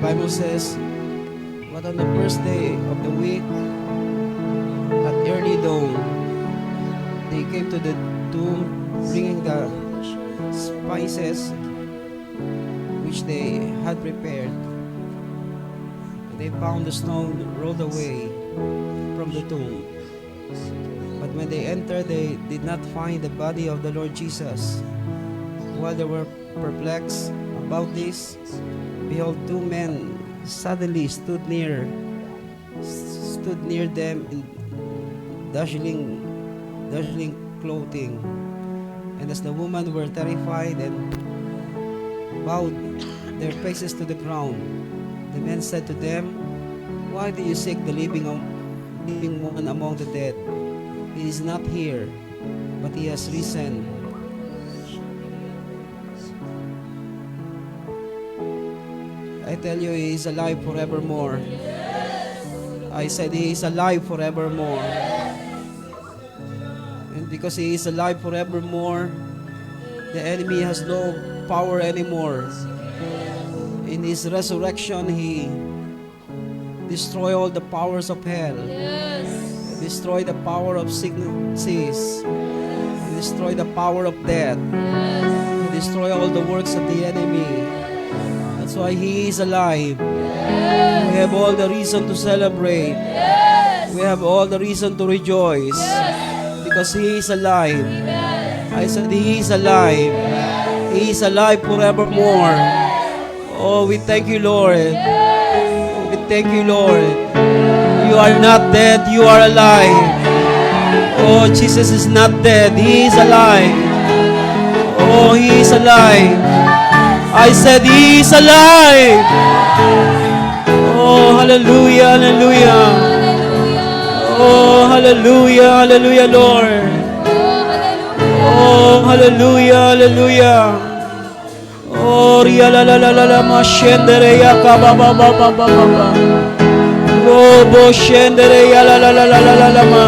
Bible says, but on the first day of the week, at early dawn, they came to the tomb, bringing the spices which they had prepared. They found the stone rolled away from the tomb. But when they entered, they did not find the body of the Lord Jesus. While they were perplexed about this, behold, two men suddenly stood near them in dazzling clothing. And as the women were terrified and bowed their faces to the ground, the men said to them, "Why do you seek the living one among the dead? He is not here, but he has risen. I tell you, he is alive forevermore." I said, he is alive forevermore. And because he is alive forevermore, the enemy has no power anymore. In his resurrection, he destroyed all the powers of hell. He destroyed the power of sicknesses. He destroyed the power of death. He destroyed all the works of the enemy. That's why he is alive. We have all the reason to celebrate. We have all the reason to rejoice. Because he is alive. I said he is alive. He is alive forevermore. Oh, we thank you, Lord. We thank you, Lord. You are not dead, you are alive. Oh, Jesus is not dead, he is alive. Oh, he is alive. I said he is alive. Oh, hallelujah, hallelujah. Oh, hallelujah, hallelujah, Lord. Oh, hallelujah, hallelujah. Oh, ria la la la la la ma scendere ya ka ba ba ba ba ba ba ba. Oh, bo scendere ya la la la la la la la ma.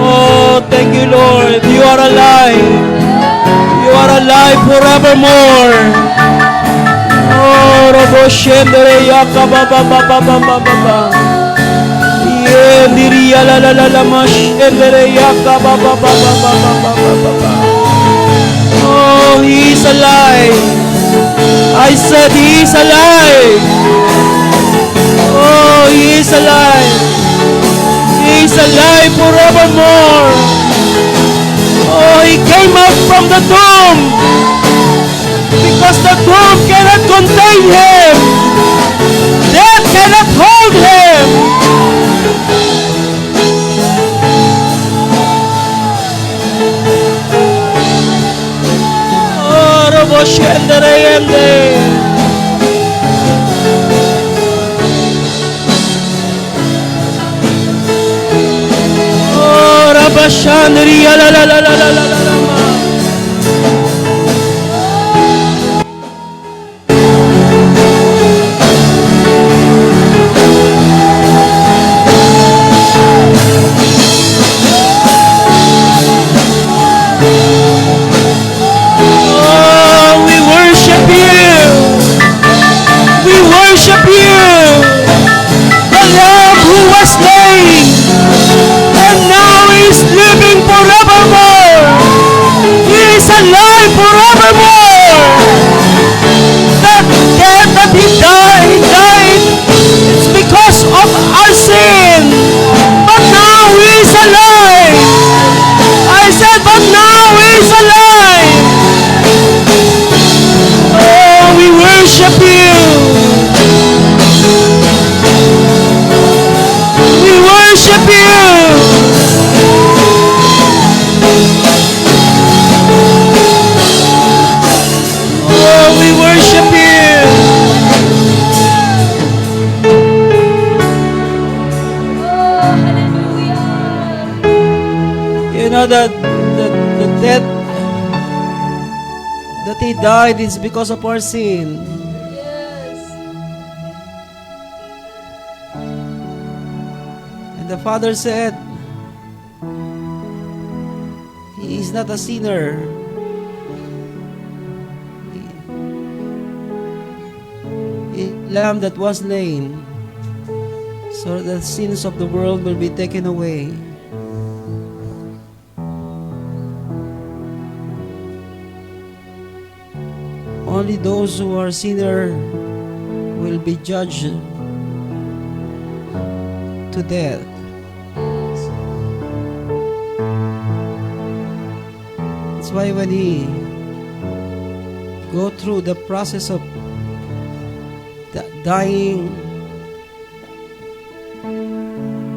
Oh, thank you, Lord. You are alive. You are alive forevermore. Oh, robo scendere ya ka ba ba ba ba ba ba ba ba. Yeah, diri ya la la la la ma scendere ya ka ba ba ba ba ba ba ba ba ba. Oh, he is alive. I said he is alive. Oh, he is alive. He is alive forevermore. Oh, he came out from the tomb because the tomb cannot contain him. Death cannot hold him. Scendere yende. Oh, rabashandri la la la la la la la la. The death that he died is because of our sin. And the Father said, he is not a sinner. He lamb that was slain, so that the sins of the world will be taken away. Only those who are sinners will be judged to death. That's why when he go through the process of dying,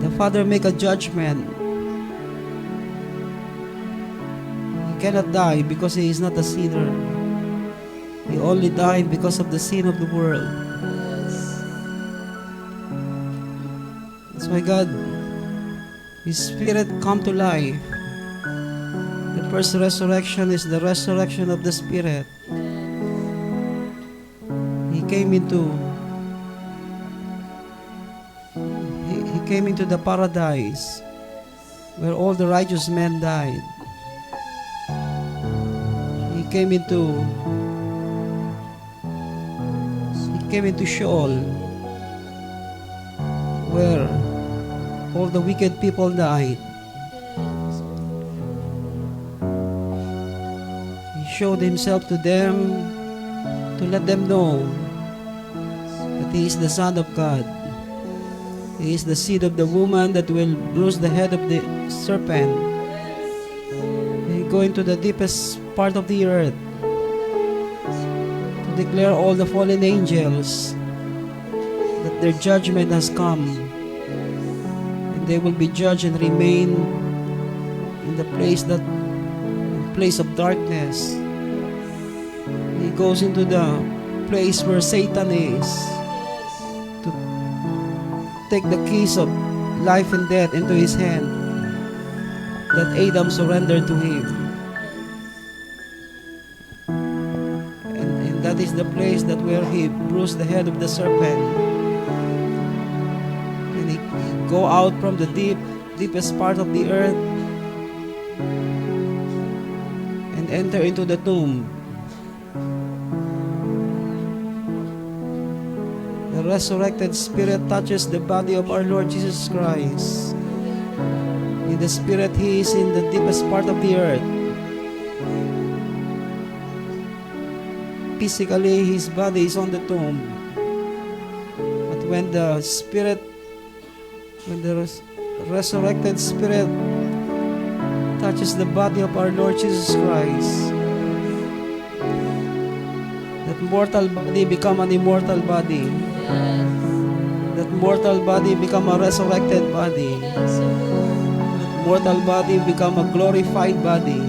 the Father make a judgment. He cannot die because he is not a sinner. He only died because of the sin of the world. That's why God, His Spirit come to life. The first resurrection is the resurrection of the Spirit. He came into the paradise where all the righteous men died. He came into Sheol, where all the wicked people died. He showed himself to them to let them know that he is the Son of God. He is the seed of the woman that will bruise the head of the serpent. He go into the deepest part of the earth to declare all the fallen angels that their judgment has come, and they will be judged and remain in the place of darkness. He goes into the place where Satan is to take the keys of life and death into his hand that Adam surrendered to him. And that is the place that where he bruised the head of the serpent. And he go out from the deepest part of the earth and enter into the tomb. The resurrected Spirit touches the body of our Lord Jesus Christ. In the Spirit, He is in the deepest part of the earth. Physically, His body is on the tomb. But when the resurrected Spirit touches the body of our Lord Jesus Christ, that mortal body become an immortal body. That mortal body become a resurrected body. That mortal body become a glorified body.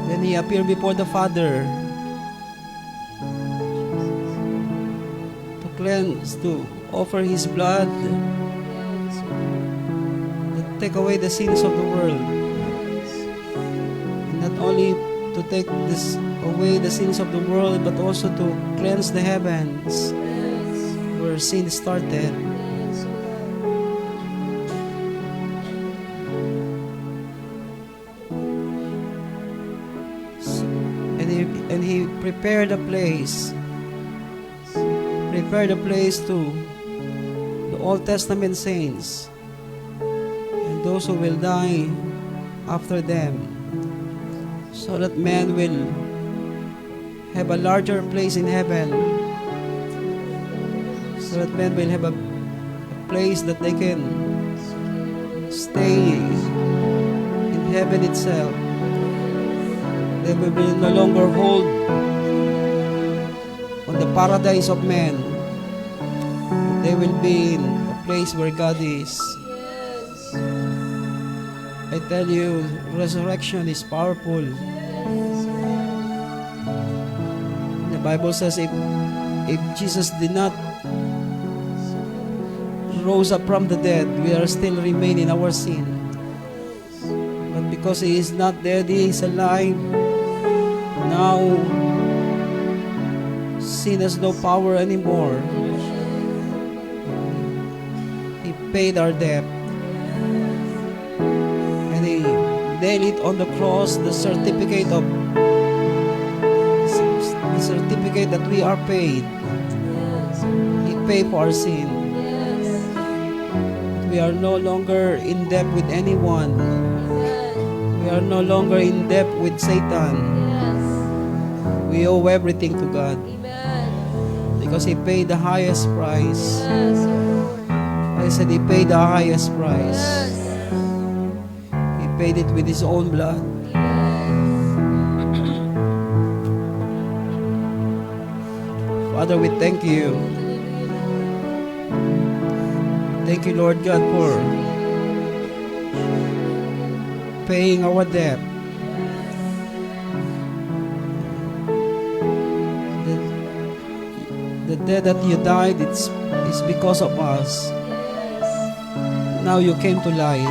Then He appeared before the Father to cleanse, to offer His blood to take away the sins of the world. Not only to take away the sins of the world, but also to cleanse the heavens where sin started. And he prepared a place. Prepared a place to the Old Testament saints and those who will die after them, so that man will have a larger place in heaven, so that men will have a place that they can stay in heaven itself. They will no longer hold on the paradise of men. They will be in a place where God is. I tell you, resurrection is powerful. The Bible says if Jesus did not rose up from the dead, we are still remain in our sin. But because He is not dead, He is alive. Now, sin has no power anymore. He paid our debt. And He nailed it on the cross, the certificate that we are paid. He paid for our sin. We are no longer in debt with anyone. We are no longer in debt with Satan. We owe everything to God. Because He paid the highest price. I said He paid the highest price. He paid it with His own blood. Father, we thank You. Thank You, Lord God, for paying our debt. The debt that You died, it's because of us. Now You came to life.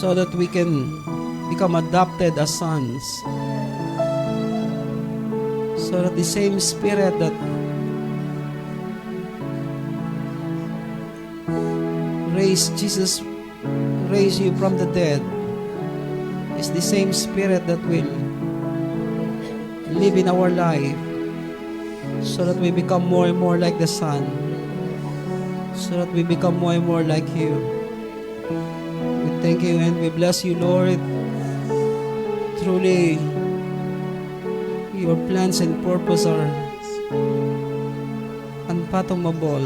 So that we can become adopted as sons. So that the same Spirit that raised You from the dead is the same Spirit that will live in our life, so that we become more and more like the Son, so that we become more and more like You. We thank You and we bless You, Lord. Truly, Your plans and purpose are unfathomable.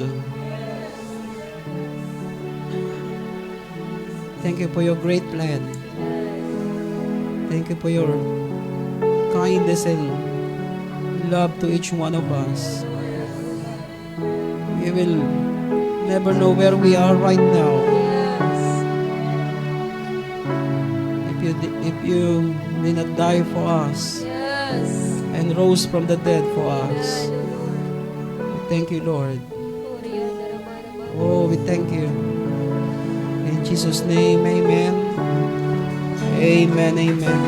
Thank You for Your great plan. Thank You for Your kindness and love to each one of us. We will never know where we are right now. If You did not die for us and rose from the dead for us. We thank You, Lord. Oh, we thank You. In Jesus' name, amen. Amen, amen.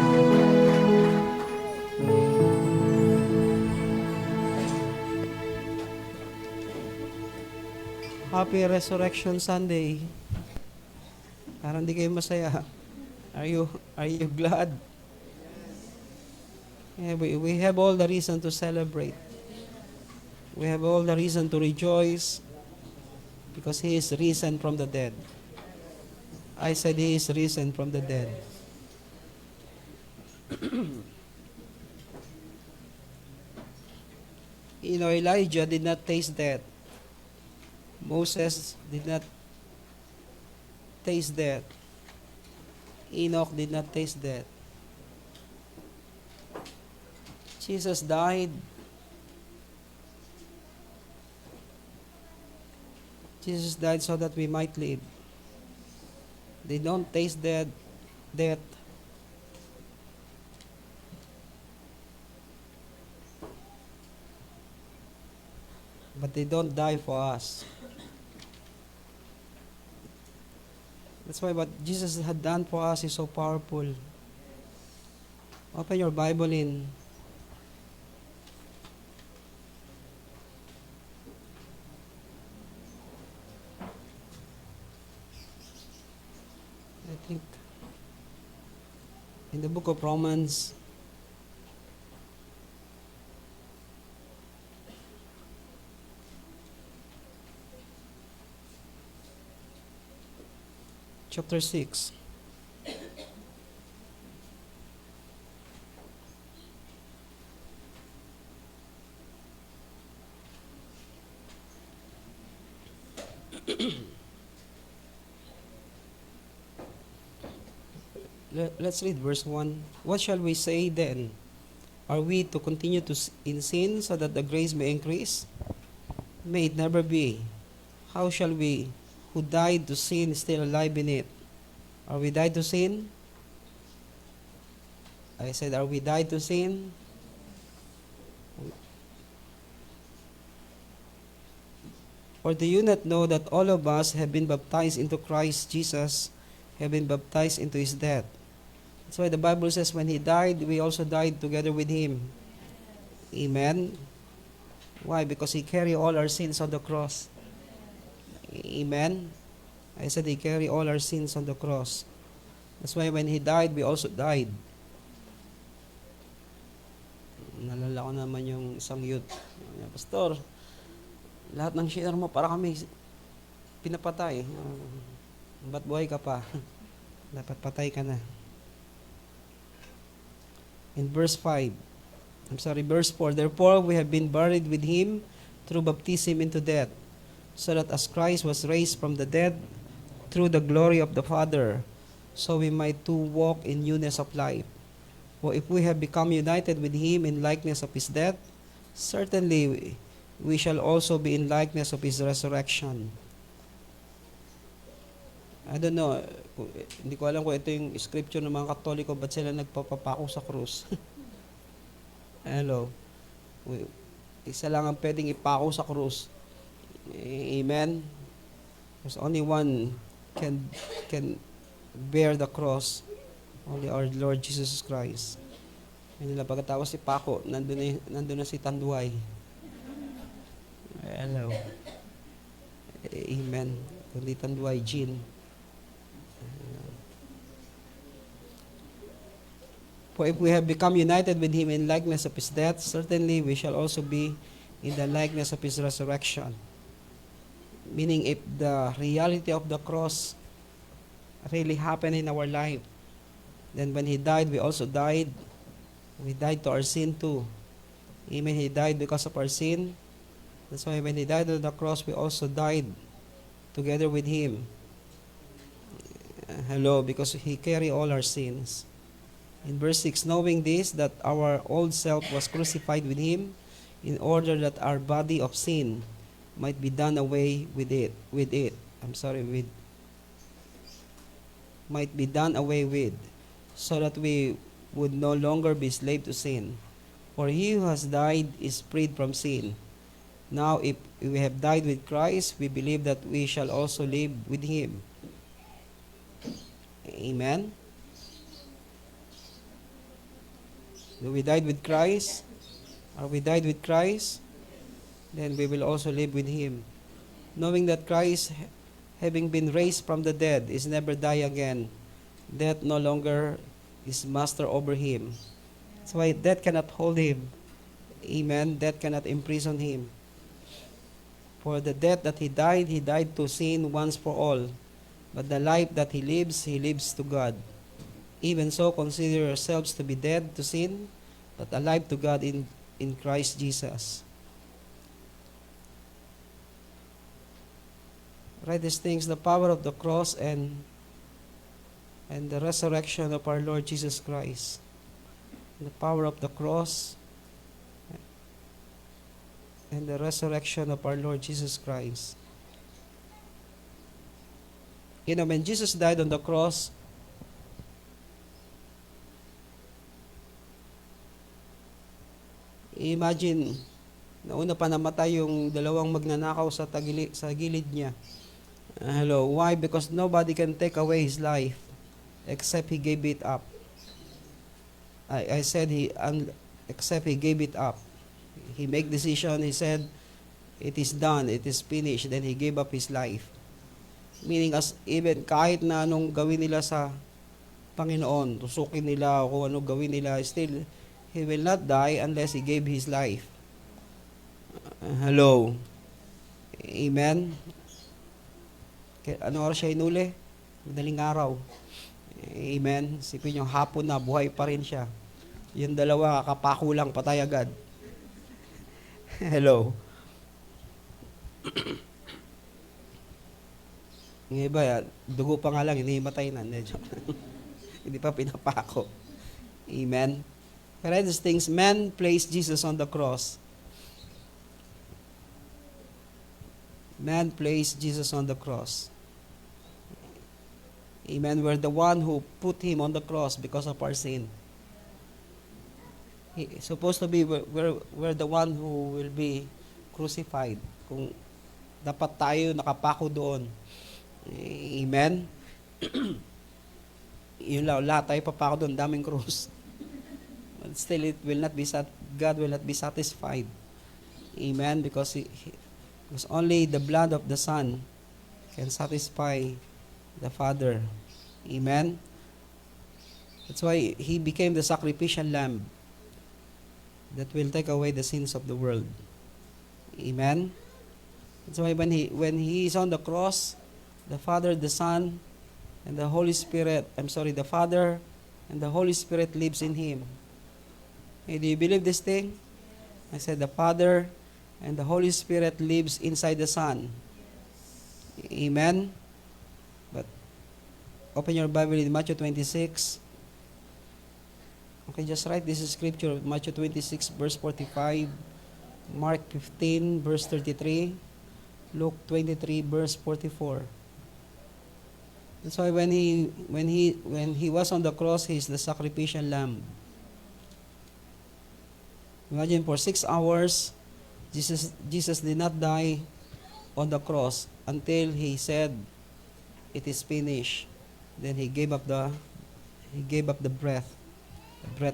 Happy Resurrection Sunday. Parang di kayo masaya. Are you glad? Yeah, we have all the reason to celebrate. We have all the reason to rejoice because He is risen from the dead. I said He is risen from the dead. Elijah did not taste death. Moses did not taste death. Enoch did not taste death. Jesus died. Jesus died so that we might live. They don't taste death, but they don't die for us. That's why what Jesus had done for us is so powerful. Open your Bible in in the book of Romans, chapter 6. Let's read verse 1. What shall we say then? Are we to continue in sin so that the grace may increase? May it never be. How shall we, who died to sin, still alive in it? Are we died to sin? I said, are we died to sin? Or do you not know that all of us have been baptized into Christ Jesus, have been baptized into His death? That's why the Bible says when He died, we also died together with Him. Amen? Why? Because He carried all our sins on the cross. Amen? I said He carried all our sins on the cross. That's why when He died, we also died. Nalala ko naman yung isang youth. Pastor, lahat ng share mo para kami pinapatay. Ba't buhay ka pa? Dapat patay ka na. In verse 4, therefore we have been buried with Him through baptism into death, so that as Christ was raised from the dead through the glory of the Father, so we might too walk in newness of life. For if we have become united with Him in likeness of His death, certainly we shall also be in likeness of His resurrection. I don't know, hindi ko alam kung ito yung scripture ng mga Katoliko, ba't sila nagpapapako sa krus? Hello. Isa lang ang pwedeng ipako sa krus. Amen? There's only one can bear the cross, only our Lord Jesus Christ. Nila pagkatapos si Paco, nandun na si Tanduay. Hello. Amen. Kundi Tanduay, Jean. For if we have become united with Him in likeness of His death, certainly we shall also be in the likeness of His resurrection. Meaning, if the reality of the cross really happened in our life, then when He died, we also died. We died to our sin too. Amen. He died because of our sin. That's why when He died on the cross, we also died together with Him. Hello, because He carried all our sins. In verse 6, knowing this, that our old self was crucified with Him, in order that our body of sin might be done away might be done away with, so that we would no longer be slave to sin. For he who has died is freed from sin. Now, if we have died with Christ, we believe that we shall also live with Him. Amen? Do we died with Christ? Are we died with Christ? Then we will also live with Him. Knowing that Christ, having been raised from the dead, is never die again. Death no longer is master over Him. That's why death cannot hold Him. Amen. Death cannot imprison Him. For the death that He died to sin once for all. But the life that He lives to God. Even so, consider yourselves to be dead to sin, but alive to God in Christ Jesus. Write these things, the power of the cross and the resurrection of our Lord Jesus Christ. The power of the cross and the resurrection of our Lord Jesus Christ. You know, when Jesus died on the cross, imagine, nauna pa namatay yung dalawang magnanakaw sa gilid niya. Hello, why? Because nobody can take away his life except he gave it up. I said except he gave it up. He make decision, he said, it is done, it is finished, then he gave up his life. Meaning, as even kahit na anong gawin nila sa Panginoon, tusukin nila o kung ano gawin nila, still, he will not die unless he gave his life. Hello. Amen. Ano oras siya inuli? Madaling araw. Amen. Sipin yung hapon na, buhay pa rin siya. Yung dalawa, kakapako lang, patay agad. Hello. Yung iba, dugo pa nga lang, hinihimatay na. Hindi pa pinapako. Amen. But these things, man placed Jesus on the cross. Man placed Jesus on the cross. Amen. We're the one who put Him on the cross because of our sin. Supposed to be, we're the one who will be crucified. Kung dapat tayo nakapako doon. Amen. Yun lang, lahat tayo papako doon, daming krus. But still, God will not be satisfied. Amen. Because only the blood of the Son can satisfy the Father. Amen? That's why He became the sacrificial lamb that will take away the sins of the world. Amen? That's why when he is on the cross, the Father, the Son, and the Holy Spirit, the Father and the Holy Spirit lives in Him. Hey, do you believe this thing? I said the Father and the Holy Spirit lives inside the Son. Amen? But open your Bible in Matthew 26. Okay, just write this scripture, Matthew 26, verse 45, Mark 15, verse 33, Luke 23, verse 44. That's why when he was on the cross, He is the sacrificial lamb. Imagine for 6 hours, Jesus did not die on the cross until He said, "It is finished." Then He gave up the breath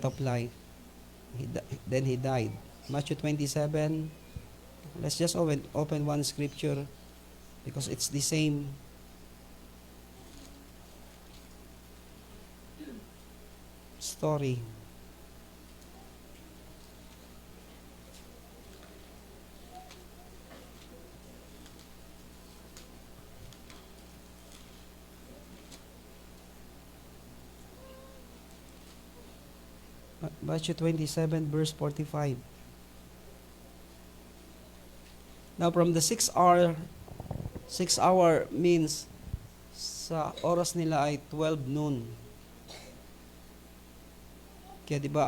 of life. Then He died. Matthew 27. Let's just open one scripture because it's the same. Story. Matthew 27, verse 45. Now from the 6 hour means sa oras nila ay 12 noon. Kaya di ba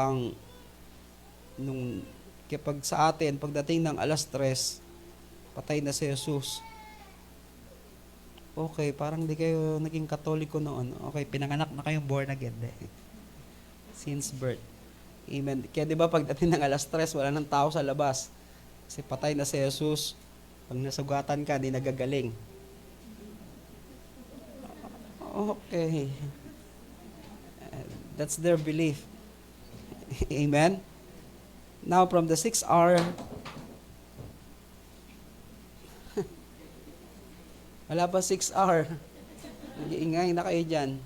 kapag sa atin, pagdating ng alas 3, patay na si Jesus. Okay, parang di kayo naging Katoliko noon. Okay, pinanganak na kayong born again. Since birth. Amen. Kaya di ba pagdating ng alas 3, wala nang tao sa labas. Kasi patay na si Jesus. Pag nasugatan ka, di nagagaling. Okay. That's their belief. Amen? Now, from the 6 hour, wala pa 6 hour. Ingay na kayo dyan.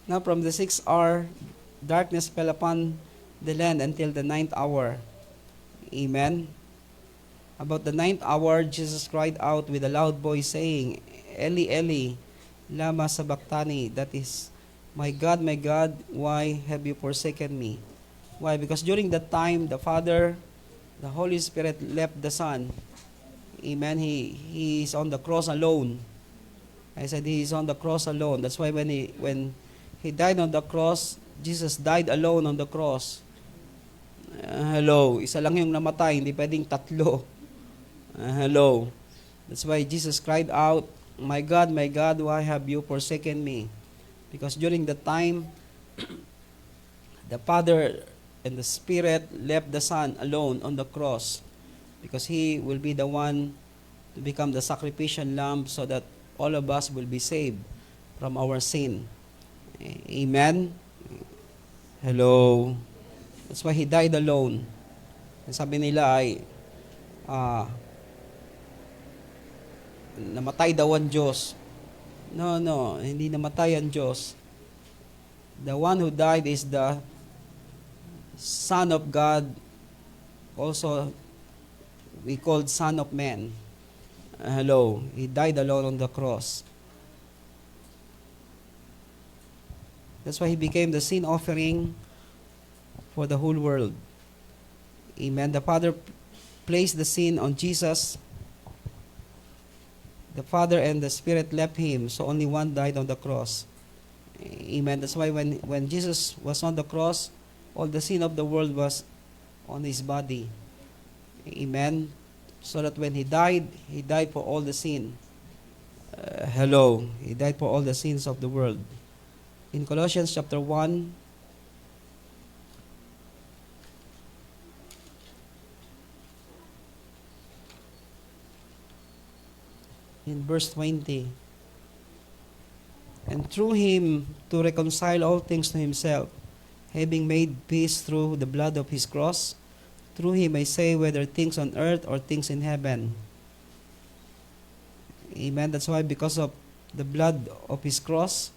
Now, from the 6 hour, darkness fell upon the land until the 9th hour. Amen? About the 9th hour, Jesus cried out with a loud voice, saying, "Eli, Eli, lama sabachthani?" That is, my God, why have you forsaken me?" Why? Because during that time, the Father, the Holy Spirit left the Son. Amen. He is on the cross alone. I said He is on the cross alone. That's why when he died on the cross, Jesus died alone on the cross. Hello. Isa lang yung namatay, hindi pwedeng tatlo. Hello. That's why Jesus cried out, my God, why have you forsaken me?" Because during the time, the Father and the Spirit left the Son alone on the cross because He will be the one to become the sacrificial lamb so that all of us will be saved from our sin. Amen? Hello? That's why He died alone. Sabi nila ay, namatay daw ang Diyos. No, hindi namatay ang Diyos. The one who died is the Son of God, also we called Son of Man. Hello, He died alone on the cross. That's why He became the sin offering for the whole world. Amen. The Father placed the sin on Jesus. The Father and the Spirit left Him, so only one died on the cross. Amen. That's why when Jesus was on the cross, all the sin of the world was on His body. Amen. So that when He died for all the sin. Hello. He died for all the sins of the world. In Colossians chapter 1, in verse 20, "And through Him to reconcile all things to Himself, having made peace through the blood of His cross, through Him I say, whether things on earth or things in heaven." Amen. That's why because of the blood of His cross,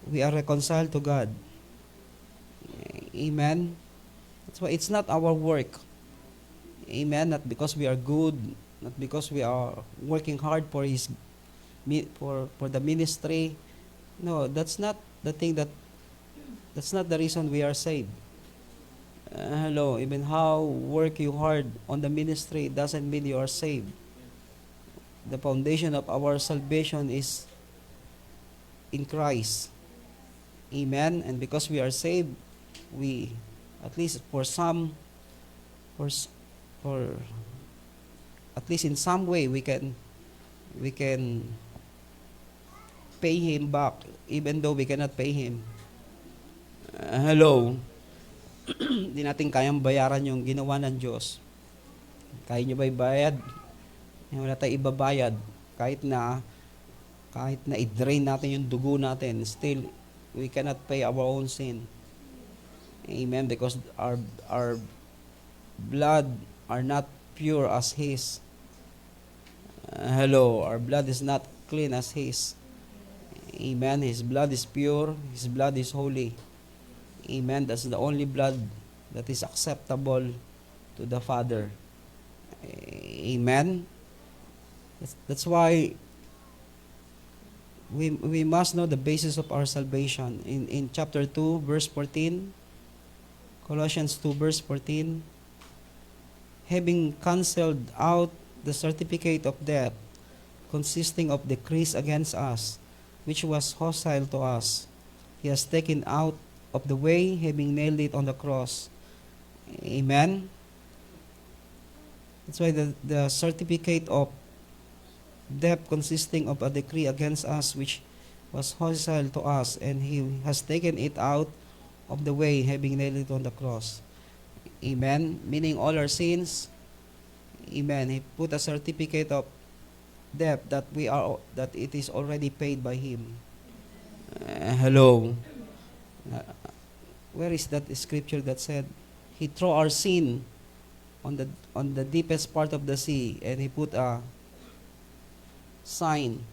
we are reconciled to God. Amen. That's why it's not our work. Amen. Not because we are good, not because we are working hard for for the ministry. No, that's not the thing that's not the reason we are saved. Hello, even how work you hard on the ministry doesn't mean you are saved. The foundation of our salvation is in Christ. Amen. And because we are saved, we, at least for some, for at least in some way, we can pay Him back, even though we cannot pay Him. Hello. Hindi natin kayang bayaran yung ginawa ng Diyos. Kaya nyo ba ibayad? Wala tayong ibabayad. Kahit na i-drain natin yung dugo natin, still, we cannot pay our own sin. Amen. Because our blood are not pure as His. Hello. Our blood is not clean as His. Amen. His blood is pure. His blood is holy. Amen. That's the only blood that is acceptable to the Father. Amen. That's why we must know the basis of our salvation. In chapter 2, verse 14, Colossians 2, verse 14, having cancelled out the certificate of debt consisting of decrees against us, which was hostile to us, He has taken out of the way, having nailed it on the cross. Amen. That's why the certificate of debt consisting of a decree against us, which was hostile to us, and He has taken it out of the way, having nailed it on the cross. Amen. Meaning all our sins. Amen. He put a certificate of debt that it is already paid by Him. Hello. Where is that scripture that said He threw our sin on the deepest part of the sea, and He put a sign,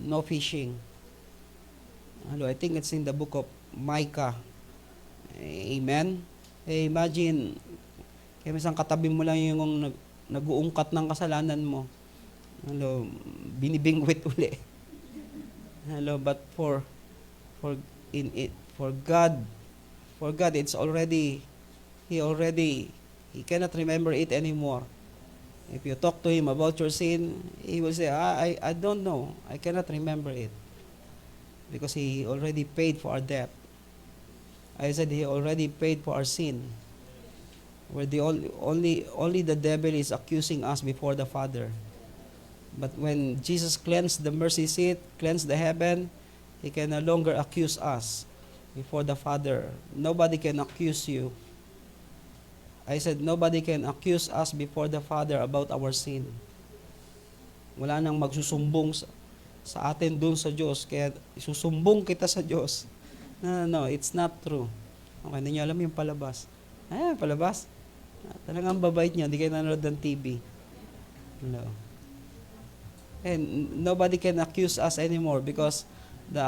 no fishing. Hello, I think it's in the book of Micah. Amen. Imagine, kaya isang katabi mo lang yung nag-uungkat ng kasalanan mo. Hello, binibingwit uli. Hello, but for God, it's already, He cannot remember it anymore. If you talk to Him about your sin, He will say, I don't know. I cannot remember it. Because He already paid for our debt. I said He already paid for our sin. Where only the devil is accusing us before the Father. But when Jesus cleansed the mercy seat, cleansed the heaven, He can no longer accuse us before the Father. Nobody can accuse you. I said, nobody can accuse us before the Father about our sin. Wala nang magsusumbong sa atin dun sa Diyos. Kaya isusumbong kita sa Diyos. No, it's not true. Okay, hindi nyo alam yung palabas. Palabas? Talagang babait niya, hindi kayo nanonood ng TV. No. And nobody can accuse us anymore because the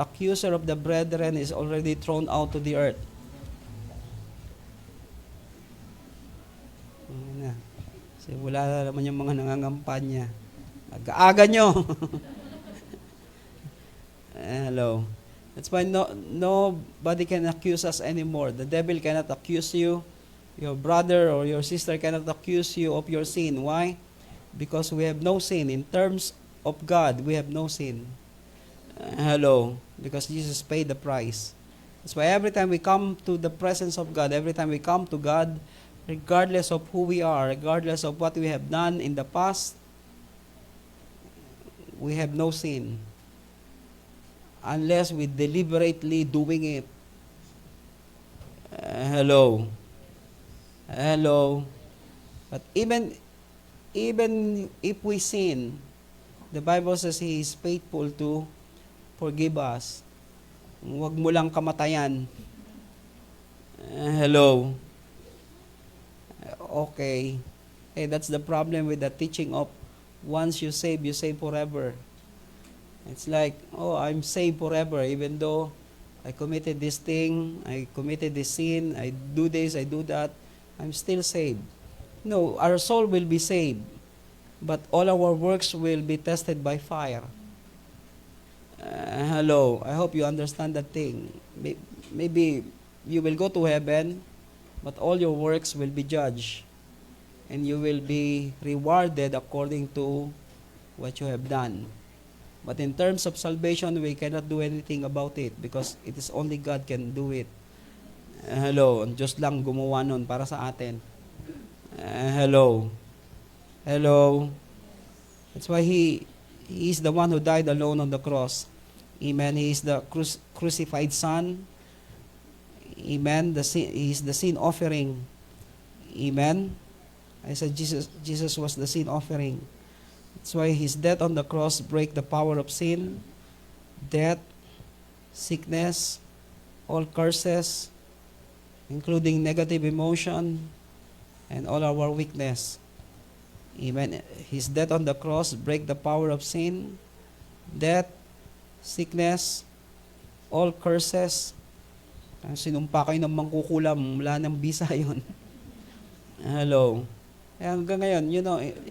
accuser of the brethren is already thrown out to the earth. Kasi wala na naman yung mga nangangampanya. Aga-aga nyo. Hello. That's why nobody can accuse us anymore. The devil cannot accuse you. Your brother or your sister cannot accuse you of your sin. Why? Because we have no sin. In terms of God, we have no sin. Hello. Because Jesus paid the price. That's why every time we come to the presence of God, every time we come to God, regardless of who we are, regardless of what we have done in the past, we have no sin. Unless we deliberately doing it. Hello. But even if we sin, the Bible says He is faithful to forgive us. Huwag mo lang kamatayan. Hello. Okay. That's the problem with the teaching of once you save forever. It's like, oh, I'm saved forever, even though I committed this thing, I committed this sin, I do this, I do that, I'm still saved. No, our soul will be saved, but all our works will be tested by fire. Hello, I hope you understand that thing. Maybe you will go to heaven, but all your works will be judged, and you will be rewarded according to what you have done. But in terms of salvation, we cannot do anything about it because it is only God can do it. Hello, ang Diyos lang gumawa nun para sa atin. Hello. Hello. That's why He is the one who died alone on the cross. Amen. He is the crucified Son. Amen. He is the sin offering. Amen. I said Jesus was the sin offering. That's why His death on the cross break the power of sin, death, sickness, all curses, including negative emotion, and all our weakness. Amen. His death on the cross break the power of sin, death, sickness, all curses. Sinumpa kayo ng mangkukulam, wala nang bisa yun. Hello. Hanggang ngayon,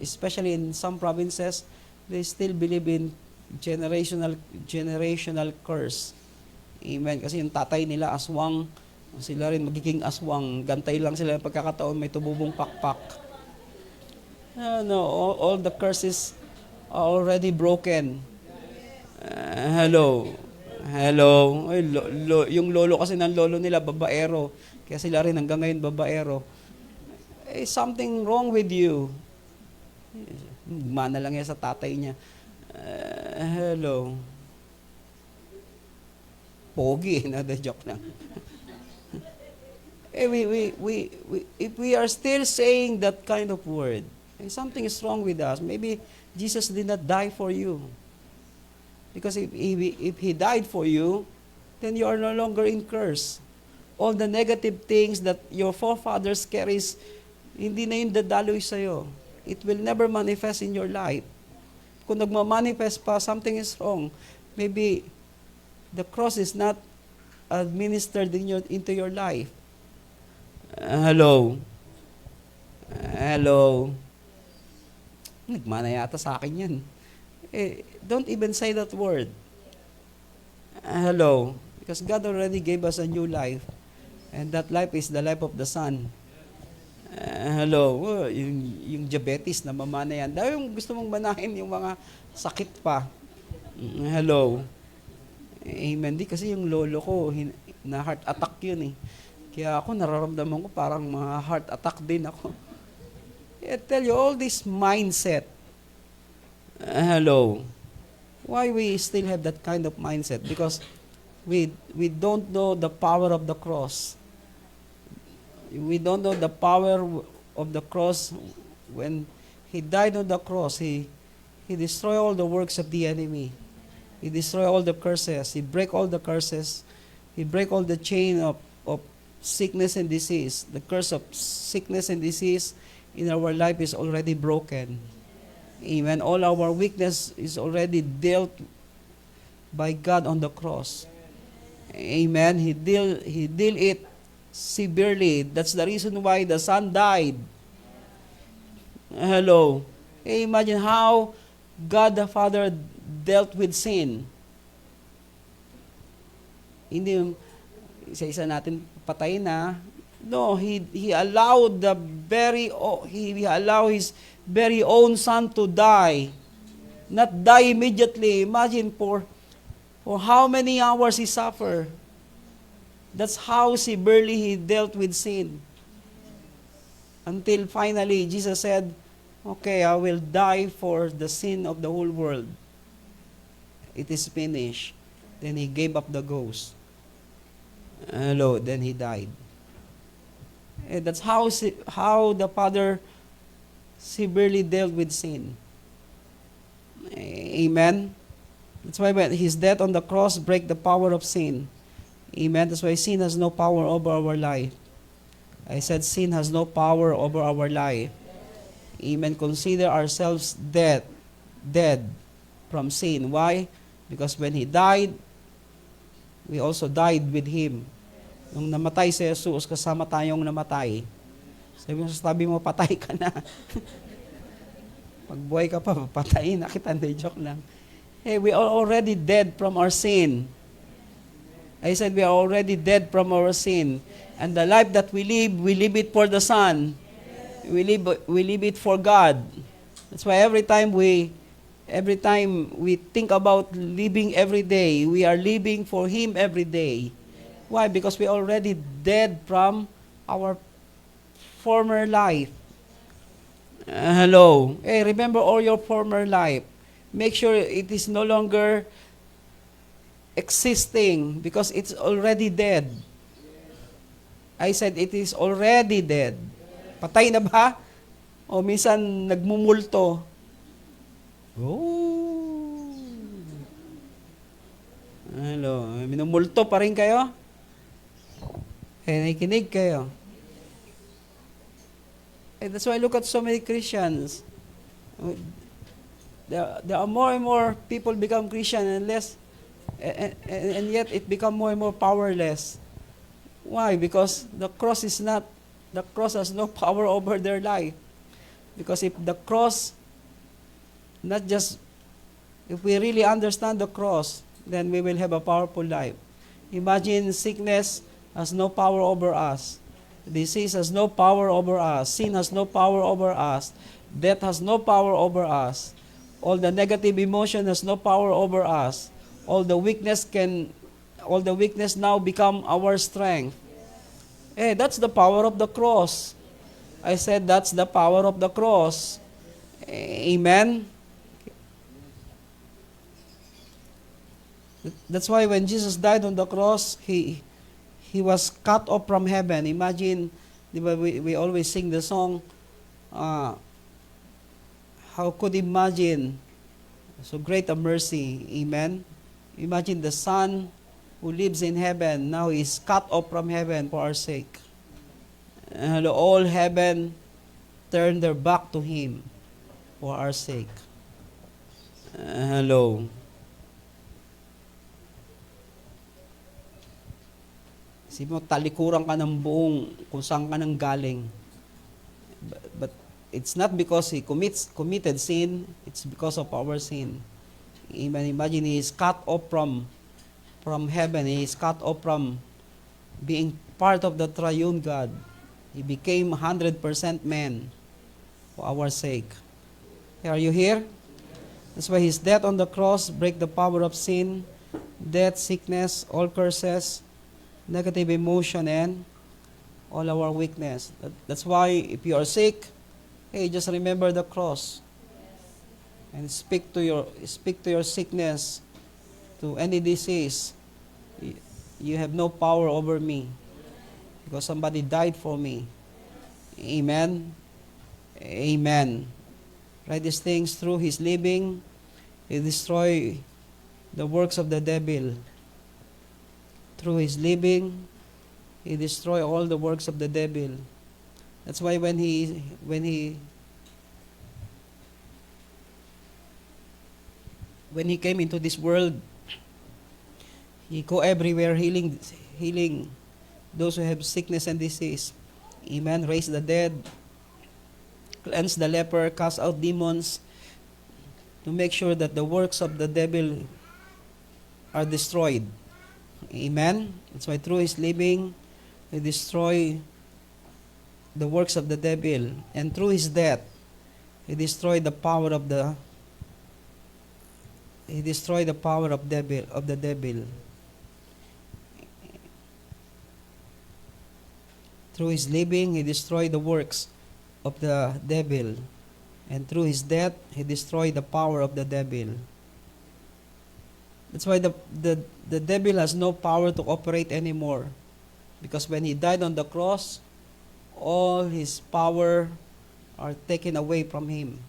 especially in some provinces, they still believe in generational curse. Amen. Kasi yung tatay nila aswang, sila rin magiging aswang. Gantay lang sila ng pagkakataon, may tububong pakpak. All the curses are already broken. Hello. Ay, yung lolo kasi ng lolo nila, babaero. Kaya sila rin hanggang ngayon babaero. Something wrong with you. Mana lang yan sa tatay niya. Hello. Pogi, the joke lang. If we are still saying that kind of word, something is wrong with us. Maybe Jesus did not die for you. Because if He died for you, then you are no longer in curse. All the negative things that your forefathers carries, hindi na yung dadaloy sa'yo. It will never manifest in your life. Kung nagmamanifest pa, something is wrong. Maybe the cross is not administered into your life. Hello. Nagmana yata sa akin yan. Don't even say that word. Hello. Because God already gave us a new life. And that life is the life of the Son. Hello. Yung diabetes na mamana yan. Dahil yung gusto mong manahin yung mga sakit pa. Hello. Amen. Di kasi yung lolo ko, na heart attack yun eh. Kaya ako nararamdaman ko parang mga heart attack din ako. I tell you, all this mindset. Hello. Why we still have that kind of mindset? Because we don't know the power of the cross. We don't know the power of the cross. When He died on the cross, He destroyed all the works of the enemy. He destroyed all the curses. He break all the curses. He break all the chain of sickness and disease. The curse of sickness and disease in our life is already broken. Amen. All our weakness is already dealt by God on the cross. Amen. He deal it severely. That's the reason why the Son died. Hello. Imagine how God the Father dealt with sin. Hindi yung isa-isa natin patayin na. No, He allowed He allowed His very own Son to die. Not die immediately. Imagine for how many hours He suffered. That's how severely He dealt with sin. Until finally, Jesus said, okay, I will die for the sin of the whole world. It is finished. Then He gave up the ghost. Hello, then He died. And that's how the Father severely dealt with sin. Amen? That's why His death on the cross break the power of sin. Amen. That's why sin has no power over our life. I said sin has no power over our life. Amen. Consider ourselves dead from sin. Why? Because when He died, we also died with Him. Nung namatay si Jesus, kasama tayong namatay. Sabi mo, patay ka na. Pagbuhay ka pa, patayin na kita. Hindi, joke lang. Hey, we are already dead from our sin. I said we are already dead from our sin. And the life that we live it for the Son. We live it for God. That's why every time we think about living every day, we are living for Him every day. Why? Because we already dead from our former life. Hello. Hey, remember all your former life. Make sure it is no longer existing because it's already dead. I said it is already dead. Patay na ba? O minsan nagmumulto. Oh. Hello. Minumulto pa rin kayo? Nakikinig kayo. That's why I look at so many Christians. There are more and more people become Christian and yet it become more and more powerless. Why? Because the cross has no power over their life. Because if we really understand the cross, then we will have a powerful life. Imagine sickness has no power over us. Disease has no power over us. Sin has no power over us. Death has no power over us. All the negative emotion has no power over us. All the weakness now become our strength. That's the power of the cross. I said that's the power of the cross. Amen. That's why when Jesus died on the cross, He was cut off from heaven. Imagine, we always sing the song, how could imagine so great a mercy? Amen. Imagine the Son who lives in heaven, now is cut off from heaven for our sake. And all heaven turned their back to Him for our sake. Hello. Kasi mo, talikuran ka ng buong kung saan ka nang galing. But it's not because He committed sin, it's because of our sin. Imagine He is cut off from heaven. He is cut off from being part of the triune God. He became 100% man for our sake. Are you here? That's why His death on the cross break the power of sin, death, sickness, all curses, negative emotion, and all our weakness. That's why if you are sick, just remember the cross. And speak to your sickness, to any disease. You have no power over me because somebody died for me. Amen. Amen. Write these things. Through His living, He destroyed the works of the devil. Through His living, He destroyed all the works of the devil. That's why when he came into this world, He go everywhere healing those who have sickness and disease. Amen. Raise the dead, cleanse the leper, cast out demons, to make sure that the works of the devil are destroyed. Amen. That's why through His living, He destroyed the works of the devil, and through His death, He destroyed the power of the devil. Through His living, He destroyed the works of the devil. And through His death, He destroyed the power of the devil. That's why the devil has no power to operate anymore. Because when He died on the cross, all his power are taken away from him.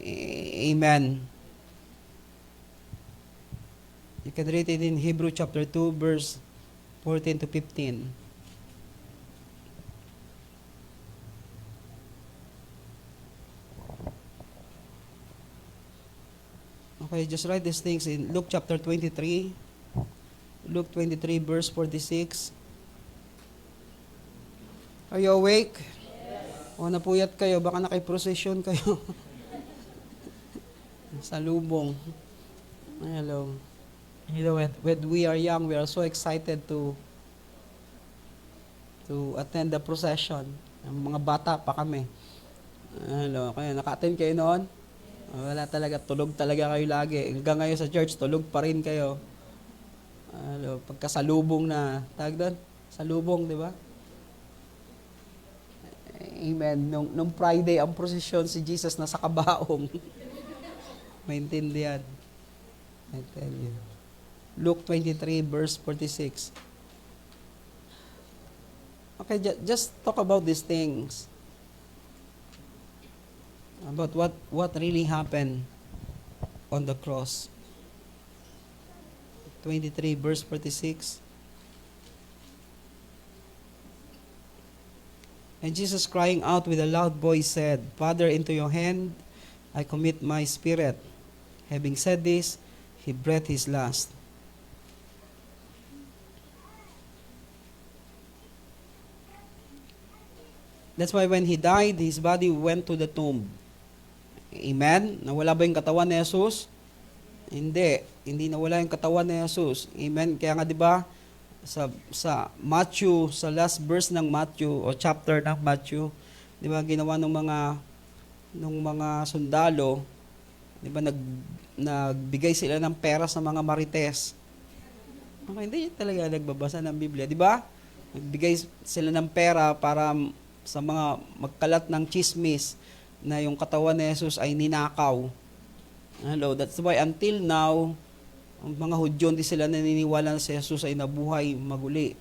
Amen. You can read it in Hebrews chapter 2, verse 14 to 15. Okay, just write these things in Luke chapter 23. Luke 23 verse 46. Are you awake? Yes. O napuyat kayo, baka nakiprosesyon kayo. Sa lubong. Hello. You know, when we are young, we are so excited to attend the procession. Mga bata pa kami. Hello, kaya naka-attend kayo noon? Wala talaga, tulog talaga kayo lagi. Hanggang ngayon sa church, tulog pa rin kayo. Pagkasalubong na, tawag doon? Salubong, di ba? Amen. Nung Friday, ang prosesyon si Jesus nasa kabaong. Maintindihan. I tell you. Luke 23, verse 46. Okay, just talk about these things. About what really happened on the cross. 23 verse 46. And Jesus crying out with a loud voice said, Father, into your hand I commit my spirit. Having said this, he breathed his last. That's why when he died, his body went to the tomb. Amen? Nawala ba yung katawan ni Jesus? Hindi nawala yung katawan ni Jesus. Amen? Kaya nga 'di ba sa Matthew, sa last verse ng Matthew o chapter ng Matthew, 'di ba ginawa ng mga sundalo, 'di ba nagbigay sila ng pera sa mga marites. Okay, hindi talaga nagbabasa ng Biblia, 'di ba? Nagbigay sila ng pera para sa mga magkalat ng chismis na yung katawan ni Jesus ay ninakaw. Hello, that's why until now, ang mga Hudyo hindi sila naniniwala na si Jesus ay nabuhay maguli.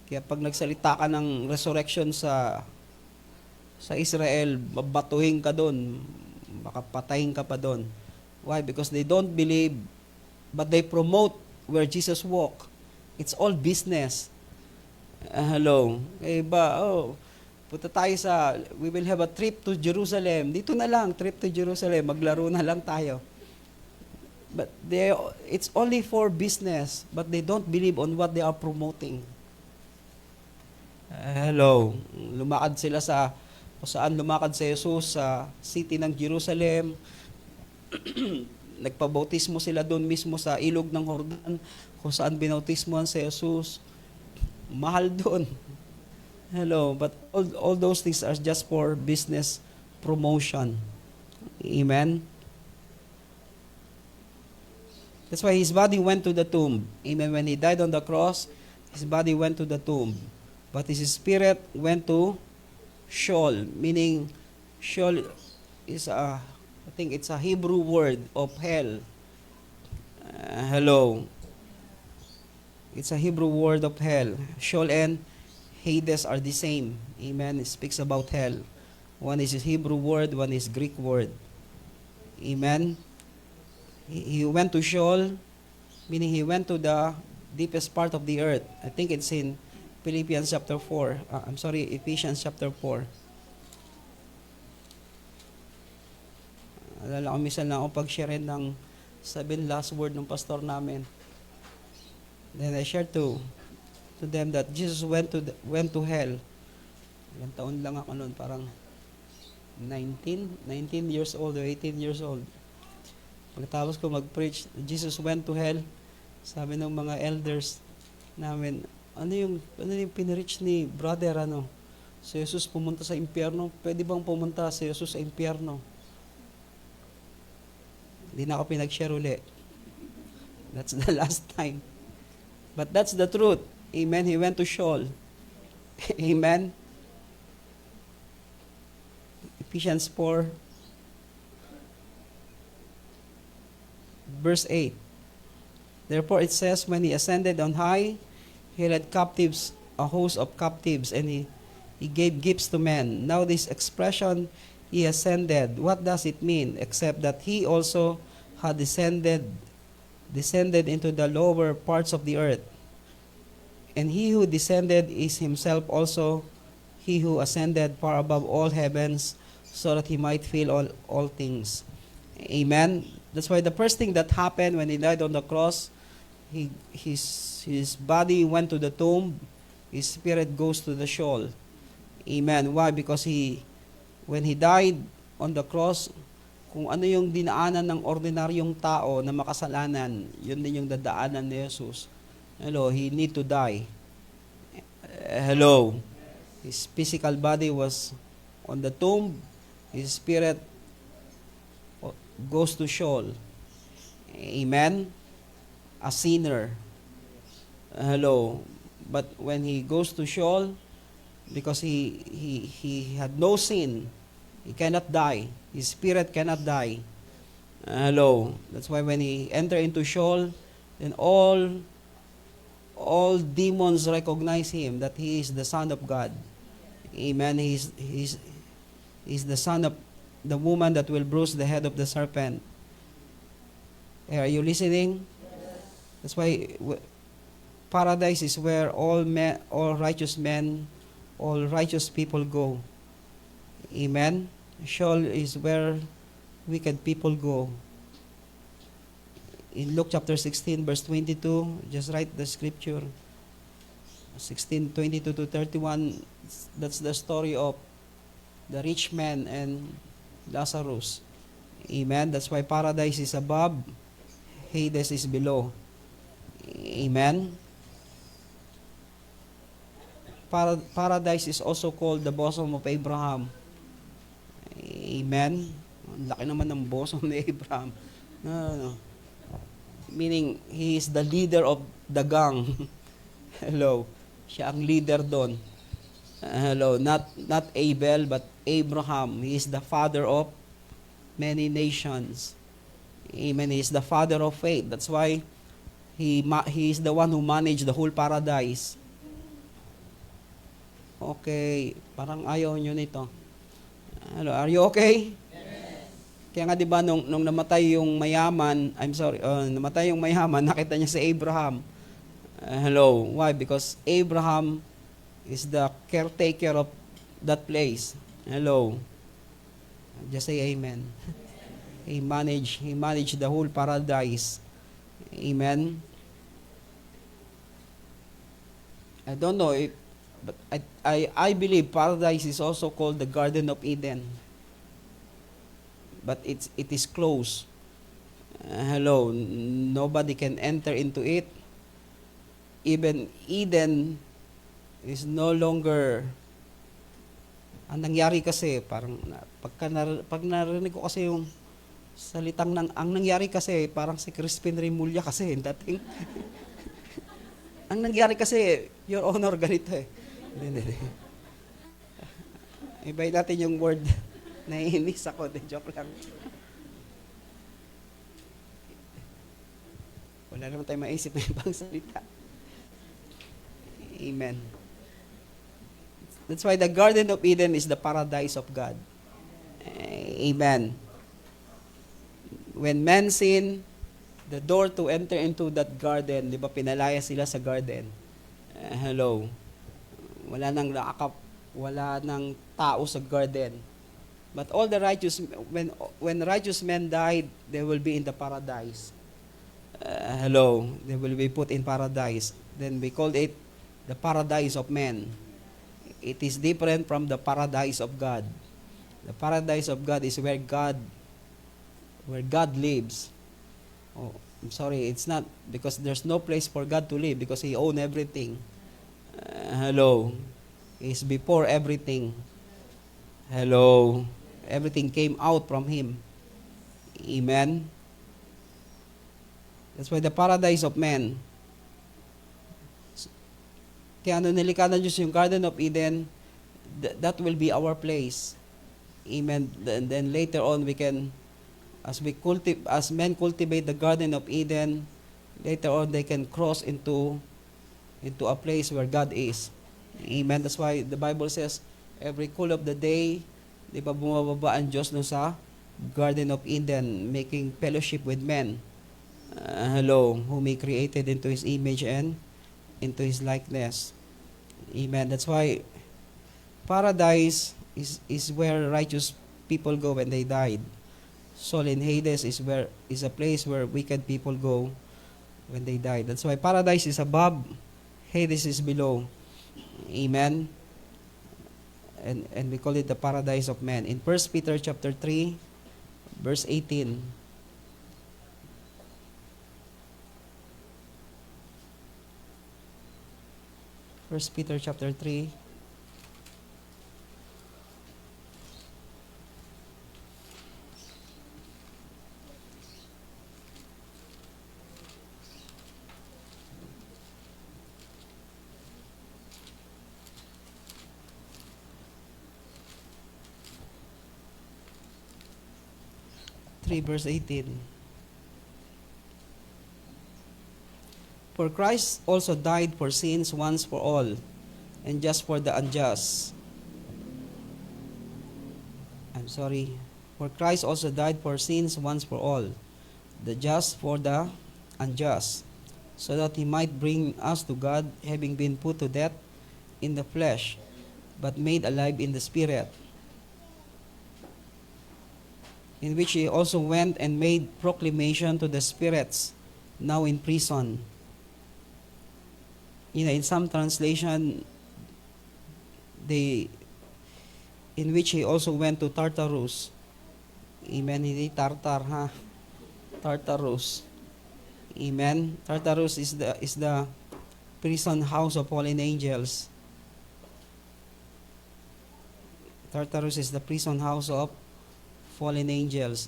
Kaya pag nagsalita ka ng resurrection sa Israel, babatuhin ka doon, baka patayin ka pa doon. Why? Because they don't believe, but they promote where Jesus walked. It's all business. Hello. Punta tayo we will have a trip to Jerusalem. Dito na lang, trip to Jerusalem. Maglaro na lang tayo. But it's only for business, but they don't believe on what they are promoting. Hello. Lumakad sila kung saan lumakad si Jesus sa city ng Jerusalem. Nagpabautismo sila doon mismo sa ilog ng Jordan, kung saan binautismohan si Jesus. Mahal doon. Hello, but all those things are just for business promotion. Amen? That's why his body went to the tomb. Amen? When he died on the cross, his body went to the tomb. But his spirit went to Sheol, meaning Sheol is I think it's a Hebrew word of hell. Hello. It's a Hebrew word of hell. Sheol and Hades are the same. Amen. It speaks about hell. One is a Hebrew word, one is Greek word. Amen. He went to Sheol, meaning he went to the deepest part of the earth. I think it's in Ephesians chapter 4. Ephesians chapter 4. Alala ko, minsan lang ako pag-share ng 7 last word ng pastor namin. Then I shared to them that Jesus went to hell. Ilang taon lang ako noon, parang 19 years old or 18 years old. Pagkatapos ko mag-preach, Jesus went to hell. Sabi ng mga elders namin, ano yung pinreach ni brother, si Jesus pumunta sa impyerno? Pwede bang pumunta si Jesus sa impyerno? Hindi na ako pinag-share uli. That's the last time. But that's the truth. Amen. He went to Sheol. Amen. Ephesians 4, verse 8. Therefore it says, when he ascended on high, he led captives, a host of captives, and he gave gifts to men. Now this expression, he ascended, what does it mean? Except that he also had descended into the lower parts of the earth. And he who descended is himself also he who ascended far above all heavens, so that he might fill all things. Amen. That's why the first thing that happened when he died on the cross, his body went to the tomb, his spirit goes to the Sheol. Amen. Why? Because when he died on the cross, kung ano yung dinaanan ng ordinaryong tao na makasalanan, yun din yung dadaanan ni Jesus. Hello, he need to die. Hello. His physical body was on the tomb. His spirit goes to Sheol. Amen. A sinner. Hello. But when he goes to Sheol, because he had no sin, he cannot die. His spirit cannot die. Hello. That's why when he entered into Sheol, then all demons recognize him that he is the Son of God. Amen. He's the son of the woman that will bruise the head of the serpent. Are you listening? That's why paradise is where all righteous men, all righteous people go. Amen. Sheol is where wicked people go. In Luke chapter 16, verse 22, just write the scripture. 16, 22 to 31, that's the story of the rich man and Lazarus. Amen. That's why paradise is above, Hades is below. Amen. Paradise is also called the bosom of Abraham. Amen. Ang laki naman ng bosom ni Abraham. No. Meaning, he is the leader of the gang. Hello. Siya ang leader doon. Hello. Not Abel, but Abraham. He is the father of many nations. Amen. He is the father of faith. That's why he is the one who managed the whole paradise. Okay. Parang ayaw nyo nito. Hello. Are you okay? Kaya nga 'di ba nung namatay yung mayaman, namatay yung mayaman, nakita niya si Abraham. Hello. Why? Because Abraham is the caretaker of that place. Hello. Just say amen. He managed the whole paradise. Amen. I don't know but I believe paradise is also called the Garden of Eden. But it is closed. Hello, nobody can enter into it. Even Eden is no longer. Ang nangyari kasi, parang pag narinig ko kasi yung salitang ang nangyari kasi, parang si Crispin Remulla kasi, dating. Ang nangyari kasi, Your Honor, ganito eh. Hindi. Ibay natin yung word. Naiinis ako, joke lang. Wala naman tayo maisip na ibang salita. Amen. That's why the Garden of Eden is the paradise of God. Amen. When men sin, the door to enter into that garden, di ba, pinalaya sila sa garden. Hello. Wala nang tao sa garden. But all the righteous, when righteous men died, they will be in the paradise. Hello, they will be put in paradise. Then we called it the paradise of men. It is different from the paradise of God. The paradise of God is where God lives. Oh, I'm sorry, it's not because there's no place for God to live because He owns everything. Hello, He's before everything. Hello. Everything came out from Him. Amen. That's why the paradise of men. Kaya nilikha ng Diyos yung Garden of Eden, that will be our place. Amen. Then later on we can, as men cultivate the Garden of Eden, later on they can cross into a place where God is. Amen. That's why the Bible says, every cool of the day, di ba bumababa ang Diyos no sa Garden of Eden, making fellowship with men. Hello, whom He created into His image and into His likeness. Amen. That's why paradise is where righteous people go when they died. Soul in Hades is a place where wicked people go when they die. That's why paradise is above, Hades is below. Amen. And we call it the paradise of men. In 1 Peter chapter 3, verse 18. First Peter chapter 3. Verse 18. For Christ also died for sins once for all, and just for the unjust. For Christ also died for sins once for all, the just for the unjust, so that he might bring us to God, having been put to death in the flesh, but made alive in the spirit, in which he also went and made proclamation to the spirits now in prison. In some translation, in which he also went to Tartarus. Amen. Hindi Tartar, ha? Tartarus. Amen. Tartarus is the prison house of fallen angels. Tartarus is the prison house of fallen angels.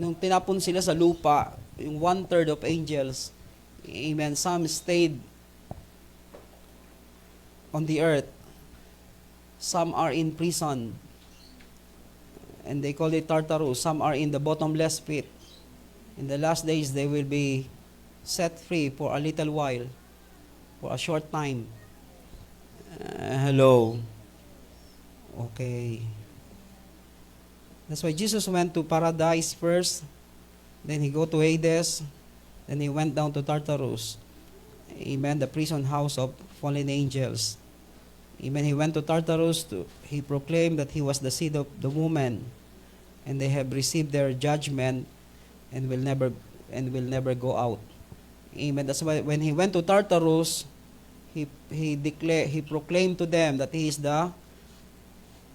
Nung tinapon sila sa lupa, yung 1/3 of angels, amen, some stayed on the earth. Some are in prison. And they call it Tartarus. Some are in the bottomless pit. In the last days, they will be set free for a little while, for a short time. Hello. Okay. That's why Jesus went to paradise first, then he go to Hades, then he went down to Tartarus. Amen, the prison house of fallen angels. Amen, he went to Tartarus, he proclaimed that he was the seed of the woman, and they have received their judgment and will never go out. Amen, that's why when he went to Tartarus, he proclaimed to them that he is the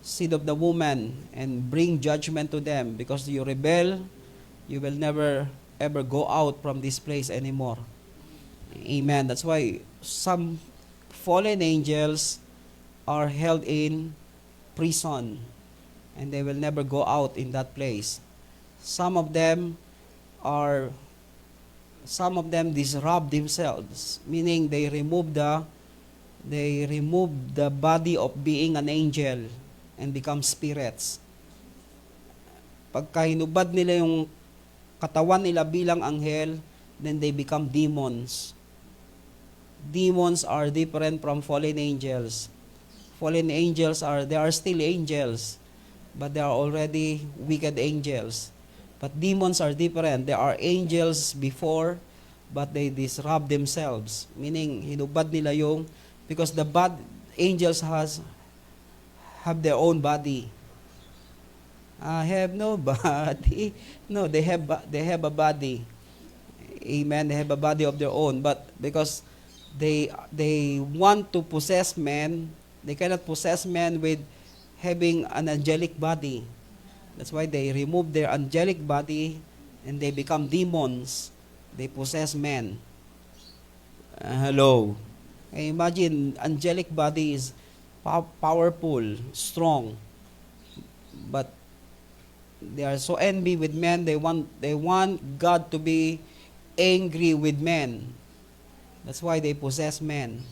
seed of the woman, and bring judgment to them, because you rebel, you will never ever go out from this place anymore. Amen. That's why some fallen angels are held in prison, and they will never go out in that place. Some of them disrupt themselves, meaning they remove the body of being an angel and become spirits. Pagka hinubad nila yung katawan nila bilang anghel, then they become demons. Demons are different from fallen angels. Fallen angels they are still angels, but they are already wicked angels. But demons are different. They are angels before, but they disrupt themselves. Meaning, hinubad nila because the bad angels have their own body. I have no body. No, they have a body. Amen. They have a body of their own, but because they want to possess men, they cannot possess men with having an angelic body. That's why they remove their angelic body and they become demons. They possess men. Hello. Imagine angelic body is powerful, strong, but they are so envy with men. They want God to be angry with men. That's why they possess men.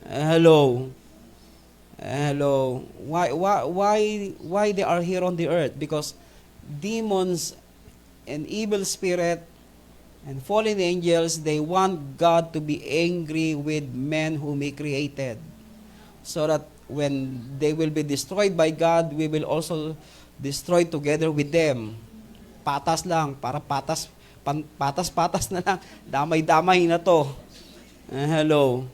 Hello. Why they are here on the earth? Because demons and evil spirit and fallen angels, they want God to be angry with men whom He created, so that when they will be destroyed by God, we will also destroy together with them. Patas lang, para patas na lang, damay-damay na to. Hello.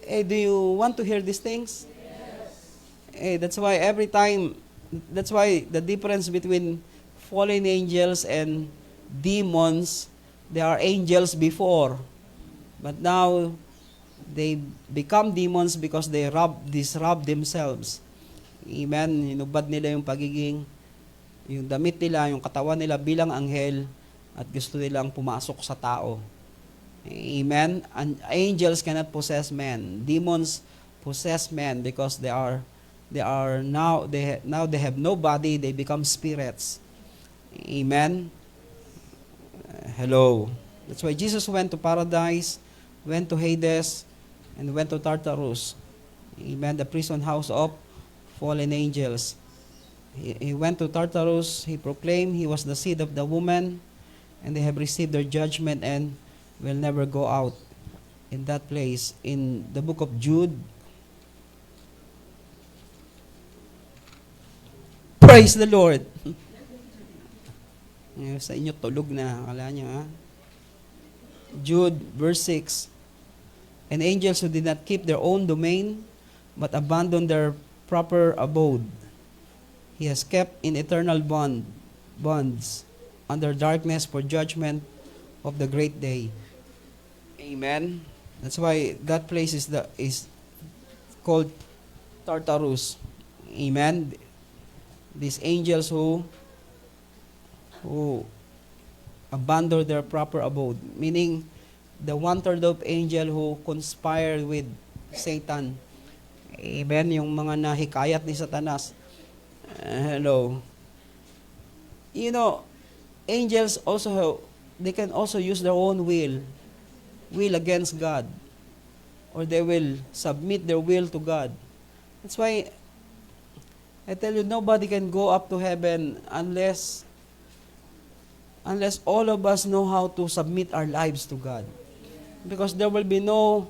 Do you want to hear these things? Yes. That's why that's why the difference between fallen angels and demons, they are angels before, but now they become demons because they disrupt themselves. Amen. Hinubad nila yung damit nila, yung katawan nila bilang anghel, at gusto nilang pumasok sa tao. Amen. And angels cannot possess men. Demons possess men because they have no body, they become spirits. Amen. Hello. That's why Jesus went to paradise, went to Hades, and went to Tartarus. Amen. The prison house of fallen angels. He went to Tartarus. He proclaimed he was the seed of the woman, and they have received their judgment and will never go out in that place. In the book of Jude, praise the Lord. Sa inyo tulog na, akala nyo, ha? Jude, verse 6. And angels who did not keep their own domain, but abandoned their proper abode, He has kept in eternal bonds under darkness for judgment of the great day. Amen. That's why that place is called Tartarus. Amen. These angels who abandon their proper abode, meaning the 1/3 of angel who conspired with Satan. Amen. Yung mga nahikayat ni Satanas. Hello. Angels also, they can also use their own will against God, or they will submit their will to God. That's why I tell you, nobody can go up to heaven unless all of us know how to submit our lives to God. Because there will be no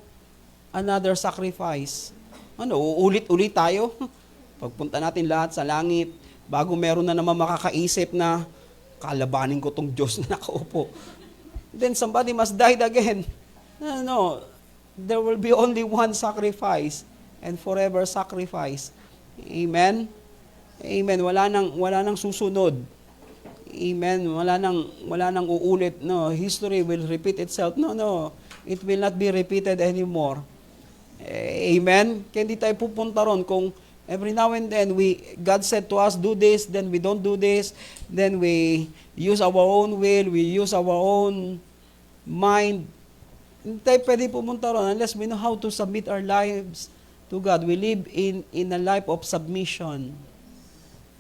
another sacrifice. Uulit-ulit tayo? Pagpunta natin lahat sa langit, bago meron na naman makakaisip na kalabanin ko tong Diyos na nakaupo. Then somebody must die again. No. There will be only one sacrifice and forever sacrifice. Amen? Amen. Wala nang susunod. Amen. Wala nang uulit. No, history will repeat itself. No. It will not be repeated anymore. Amen. Kaya hindi tayo pupunta ron kung every now and then God said to us, do this, then we don't do this, then we use our own will, we use our own mind. Hindi tayo pwede pumunta ron unless we know how to submit our lives to God. We live in a life of submission.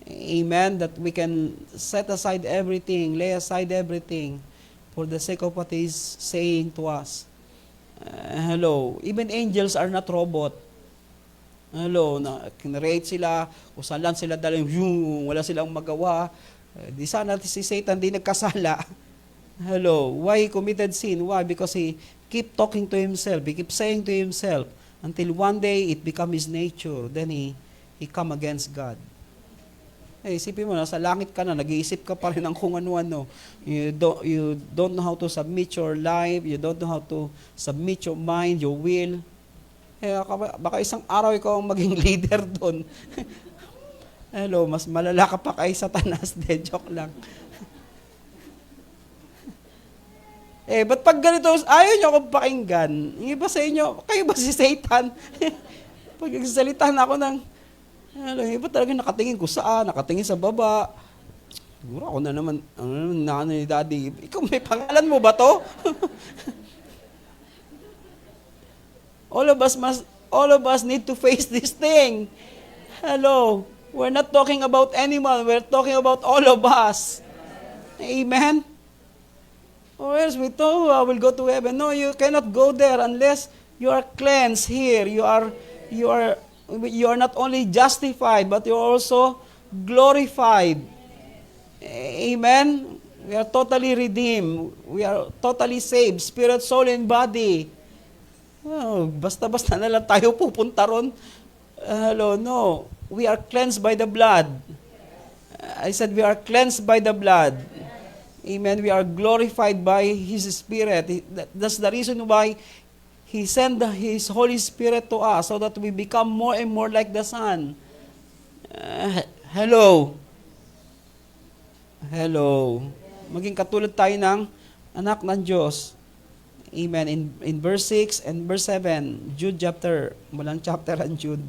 Amen. That we can set aside everything, lay aside everything for the sake of what He is saying to us. Hello. Even angels are not robot. Hello. Kinreate sila, kung saan lang sila daling, wala silang magawa. Di sana si Satan di nagkasala. Hello. Why he committed sin? Why? Because he keep talking to himself. He keep saying to himself until one day it become his nature. Then he come against God. Isipin mo, nasa langit ka na, nag-iisip ka pa rin ng kung ano-ano. You don't know how to submit your life, you don't know how to submit your mind, your will. Baka isang araw ikaw ang maging leader doon. Hello, mas malala ka pa kay Satanas. Joke lang. Ba't pag ganito, ayaw nyo akong pakinggan? Yung iba sa inyo, kayo ba si Satan? Pag nagsasalitan ako ng, iba talaga nakatingin ko saan, nakatingin sa baba. Siguro ako na naman, nanay ni Daddy, ikaw may pangalan mo ba to? All of us need to face this thing. Hello. We're not talking about anyone, we're talking about all of us. Amen? Or else we thought, I will go to heaven. No, you cannot go there unless you are cleansed here. You are not only justified, but you're also glorified. Amen? We are totally redeemed. We are totally saved, spirit, soul, and body. Basta-basta na lang tayo pupunta ron. Hello, no. We are cleansed by the blood. I said we are cleansed by the blood. Amen. We are glorified by His Spirit. That's the reason why He sent His Holy Spirit to us so that we become more and more like the Son. Hello. Hello. Maging katulad tayo ng anak ng Diyos. Amen. In verse 6 and verse 7, Jude chapter, walang chapter ang Jude.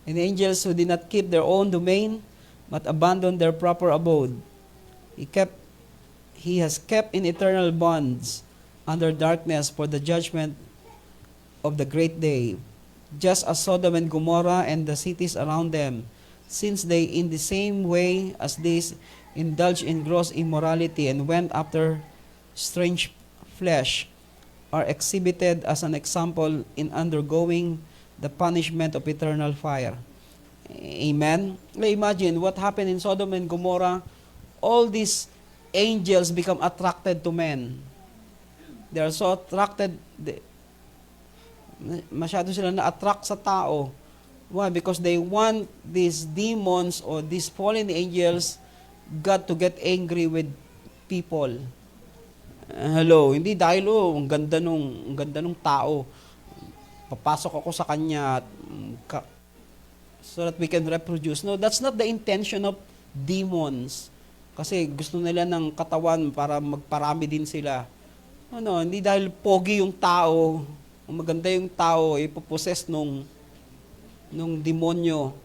And angels who did not keep their own domain, but abandoned their proper abode. He has kept in eternal bonds under darkness for the judgment of the great day, just as Sodom and Gomorrah and the cities around them, since they in the same way as these indulged in gross immorality and went after strange flesh, are exhibited as an example in undergoing the punishment of eternal fire. Amen? Imagine what happened in Sodom and Gomorrah. All these angels become attracted to men. They are so attracted, masyado sila na-attract sa tao. Why? Because they want these demons or these fallen angels, God to get angry with people. Hello, hindi dahil ang ganda nung tao. Papasok ako sa kanya so that we can reproduce. No, that's not the intention of demons. Kasi gusto nila ng katawan para magparami din sila. Ano, hindi dahil pogi yung tao, maganda yung tao, ipopossess nung demonyo.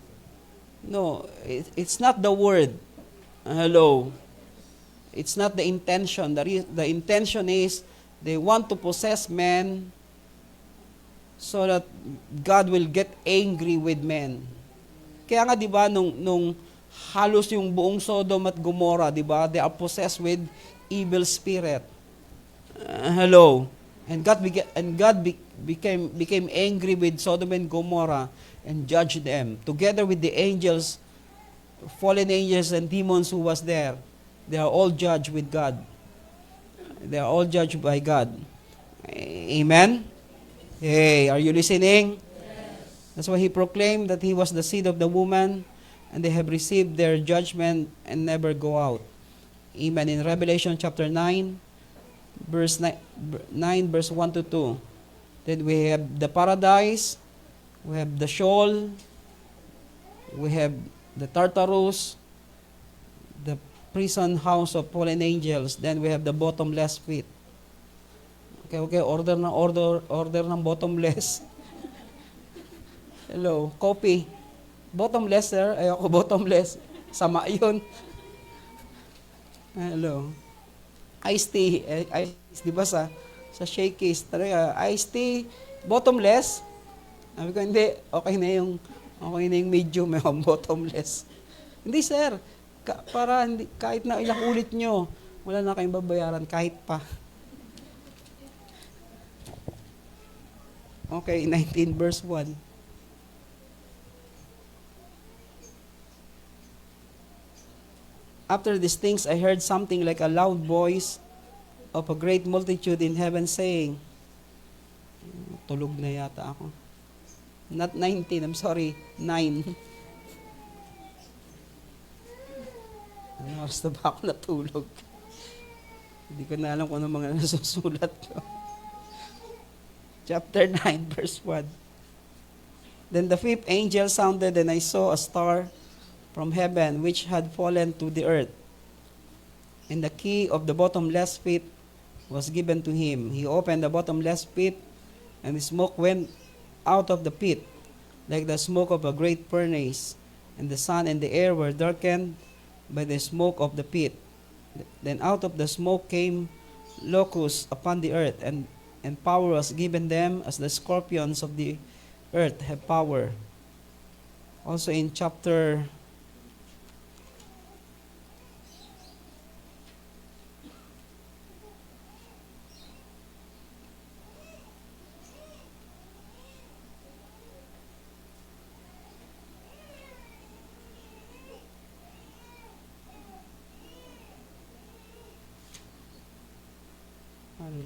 No, it's not the word. Hello. It's not the intention. The intention is they want to possess men so that God will get angry with men. Kaya nga 'di ba nung halos yung buong Sodom at Gomorrah, 'di ba? They are possessed with evil spirit. Hello. And God became angry with Sodom and Gomorrah and judged them together with the angels, fallen angels and demons who was there. They are all judged with God. They are all judged by God. Amen? Hey, are you listening? Yes. That's why he proclaimed that he was the seed of the woman, and they have received their judgment and never go out. Amen. In Revelation chapter 9, verse 9, verse 1 to 2. Then we have the paradise, we have the Sheol, we have the Tartarus, the prison house of fallen angels, then we have the bottomless pit. Okay, order ng bottomless. Hello, copy. Bottomless, sir. Ayoko bottomless. Sama yun. Hello. Iced tea. Di ba sa shake-case, talaga, iced tea, bottomless. Sabi ko, hindi, okay na yung medium, may bottomless. Hindi, sir. Para hindi, kahit na ilang ulit nyo, wala na kayong babayaran kahit pa. Okay, 19 verse 1. After these things, I heard something like a loud voice of a great multitude in heaven saying, tulog na yata ako. Not 19, I'm sorry, 9. Ano oras na ba ako natulog? Hindi ko na alam kung ano mga nasusulat ko. Chapter 9, verse 1. Then the fifth angel sounded, and I saw a star from heaven, which had fallen to the earth. And the key of the bottomless pit was given to him. He opened the bottomless pit, and the smoke went out of the pit, like the smoke of a great furnace. And the sun and the air were darkened by the smoke of the pit. Then out of the smoke came locusts upon the earth, and power was given them as the scorpions of the earth have power. Also in chapter 9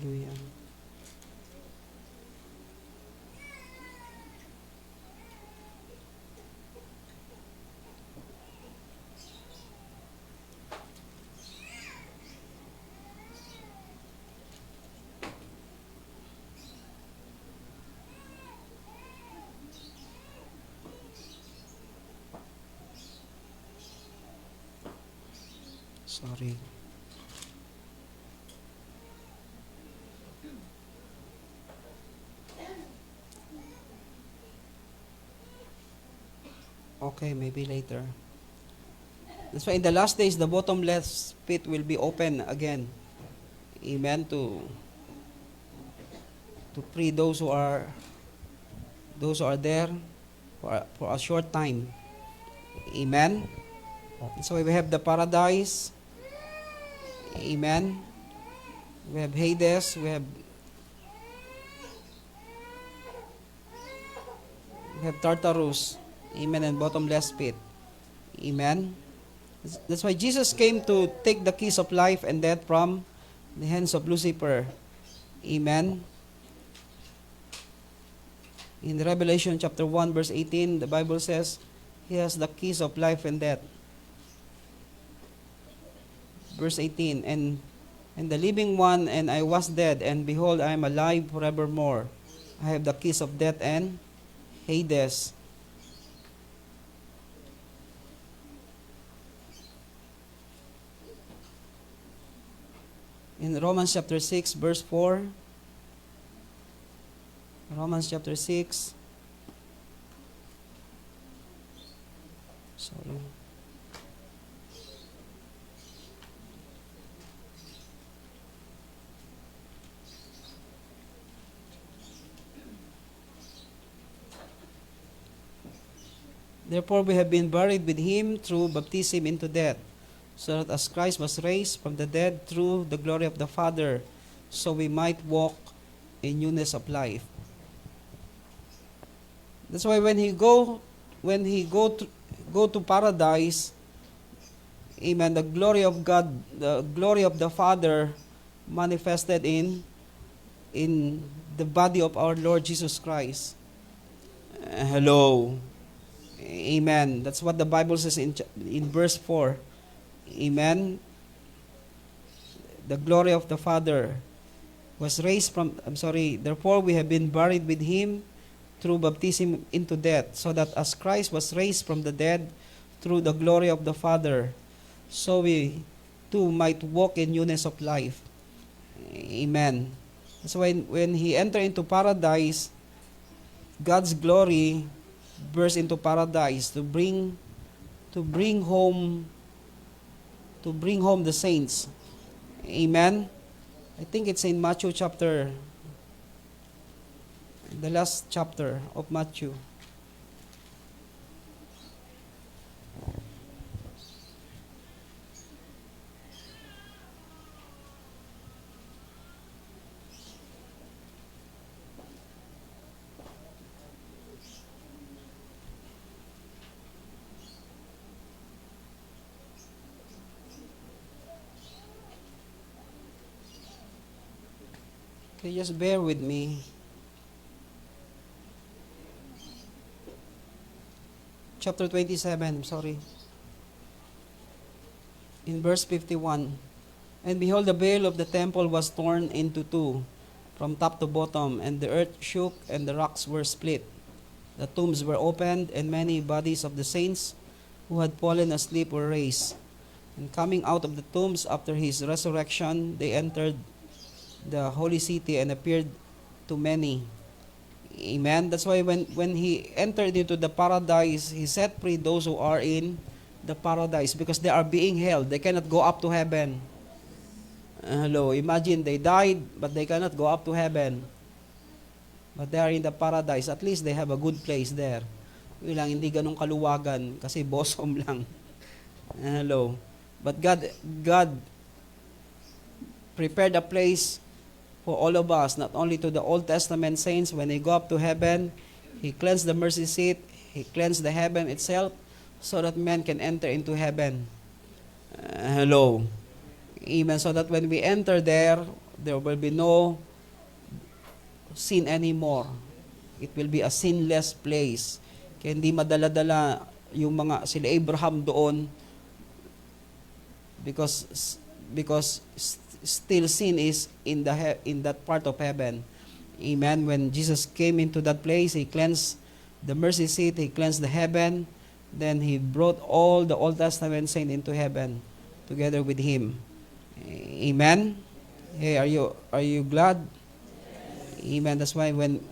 Sorry. Okay, maybe later. That's why in the last days, the bottomless pit will be open again. Amen. To free those who are there for a short time. Amen. So we have the paradise. Amen. We have Hades. We have Tartarus. Amen. And bottomless pit. Amen. That's why Jesus came to take the keys of life and death from the hands of Lucifer. Amen. In Revelation chapter 1 verse 18, the Bible says, He has the keys of life and death. Verse 18, and the living one, and I was dead, and behold, I am alive forevermore. I have the keys of death and Hades. In Romans chapter 6, verse 4, Romans chapter 6, sorry. Therefore we have been buried with him through baptism into death, so that as Christ was raised from the dead through the glory of the Father, so we might walk in newness of life. That's why when he go to paradise, amen, the glory of God, the glory of the Father manifested in the body of our Lord Jesus Christ. Hello. Amen. That's what the Bible says in verse 4. Amen. The glory of the Father was raised from, therefore we have been buried with him through baptism into death, so that as Christ was raised from the dead through the glory of the Father, so we too might walk in newness of life. Amen. So when he entered into paradise, God's glory burst into paradise to bring home the saints. Amen. I think it's in Matthew chapter, the last chapter of Matthew. Okay, just bear with me. Chapter 27, in verse 51. And behold, the veil of the temple was torn into two, from top to bottom, and the earth shook, and the rocks were split. The tombs were opened, and many bodies of the saints who had fallen asleep were raised. And coming out of the tombs after his resurrection, they entered the holy city and appeared to many. Amen. That's why when he entered into the paradise, he set free those who are in the paradise, because they are being held. They cannot go up to heaven. Hello, imagine they died, but they cannot go up to heaven. But they are in the paradise. At least they have a good place there. Yun lang, hindi ganun kaluwagan, kasi bosom lang. Hello. But God prepared a place for all of us, not only to the Old Testament saints. When they go up to heaven, He cleansed the mercy seat, He cleansed the heaven itself, so that men can enter into heaven. Hello. Amen. So that when we enter there will be no sin anymore. It will be a sinless place. Kaya hindi madala-dala yung mga sila Abraham doon, because still sin is in that part of heaven. Amen. When Jesus came into that place, He cleansed the mercy seat, He cleansed the heaven, then He brought all the Old Testament saints into heaven. together with Him. Amen. Hey, are you glad? Amen. That's why when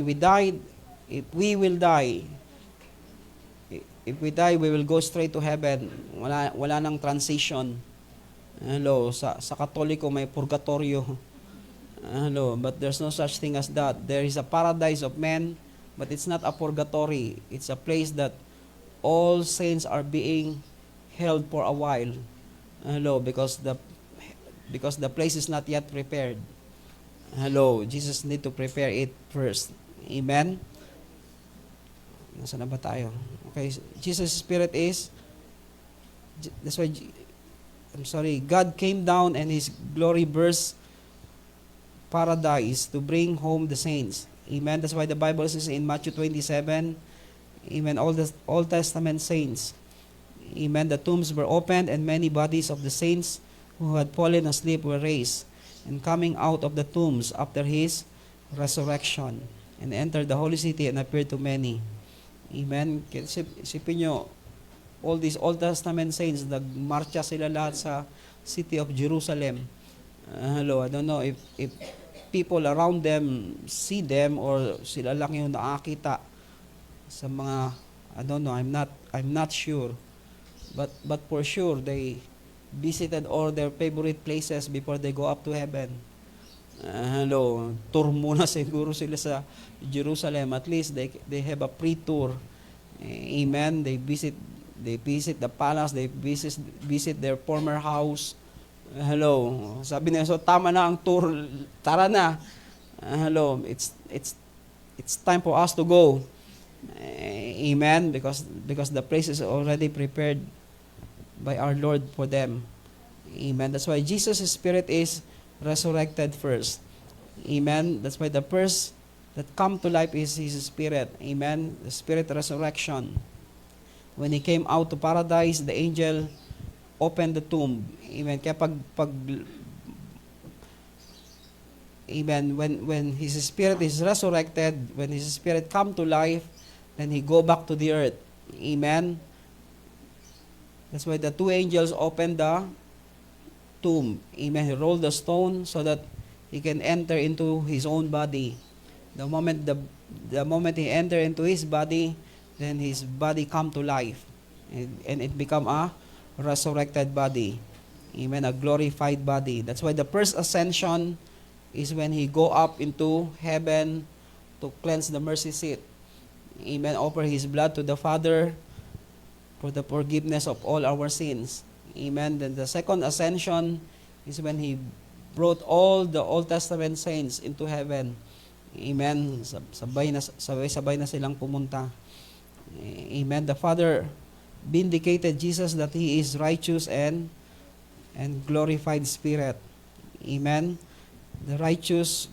we died, if we will die, if we die, we will go straight to heaven. Wala nang transition. Hello, sa Katoliko may purgatorio. Hello, but there's no such thing as that. There is a paradise of men, but it's not a purgatory. It's a place that all saints are being held for a while. Hello, because the place is not yet prepared. Hello, Jesus need to prepare it first. Amen. Nasaan na ba tayo? Okay, Jesus' Spirit is, that's why, God came down and His glory burst paradise to bring home the saints. Amen. That's why the Bible says in Matthew 27, amen, all the Old Testament saints, amen, the tombs were opened and many bodies of the saints who had fallen asleep were raised and coming out of the tombs after His resurrection and entered the holy city and appeared to many. Amen. Isipin nyo, all these Old Testament saints, nagmarcha sila lahat sa city of Jerusalem. Hello, I don't know if people around them see them or sila lang yung nakakita sa mga, I don't know, I'm not sure. But for sure, they visited all their favorite places before they go up to heaven. Hello, tour muna siguro sila sa Jerusalem. At least they have a pre-tour. Amen. They visit the palace. They visit their former house. Hello. Sabi nila, so tama na ang tour. Tara na. Hello. It's time for us to go. Amen. Because the place is already prepared by our Lord for them. Amen. That's why Jesus' Spirit is resurrected first. Amen. That's why the first that come to life is His Spirit. Amen. The Spirit resurrection. When He came out to paradise, the angel opened the tomb. Amen. Kaya amen, when His Spirit is resurrected, when His Spirit come to life, then He go back to the earth. Amen. That's why the two angels opened the tomb. Amen. He rolled the stone so that He can enter into His own body. The moment He enter into His body, then His body come to life. And it become a resurrected body. Amen. A glorified body. That's why the first ascension is when He go up into heaven to cleanse the mercy seat. Amen. Offer His blood to the Father for the forgiveness of all our sins. Amen. Then the second ascension is when He brought all the Old Testament saints into heaven. Amen. Sabay na silang pumunta. Amen. The Father vindicated Jesus that He is righteous and glorified Spirit. Amen. The righteous,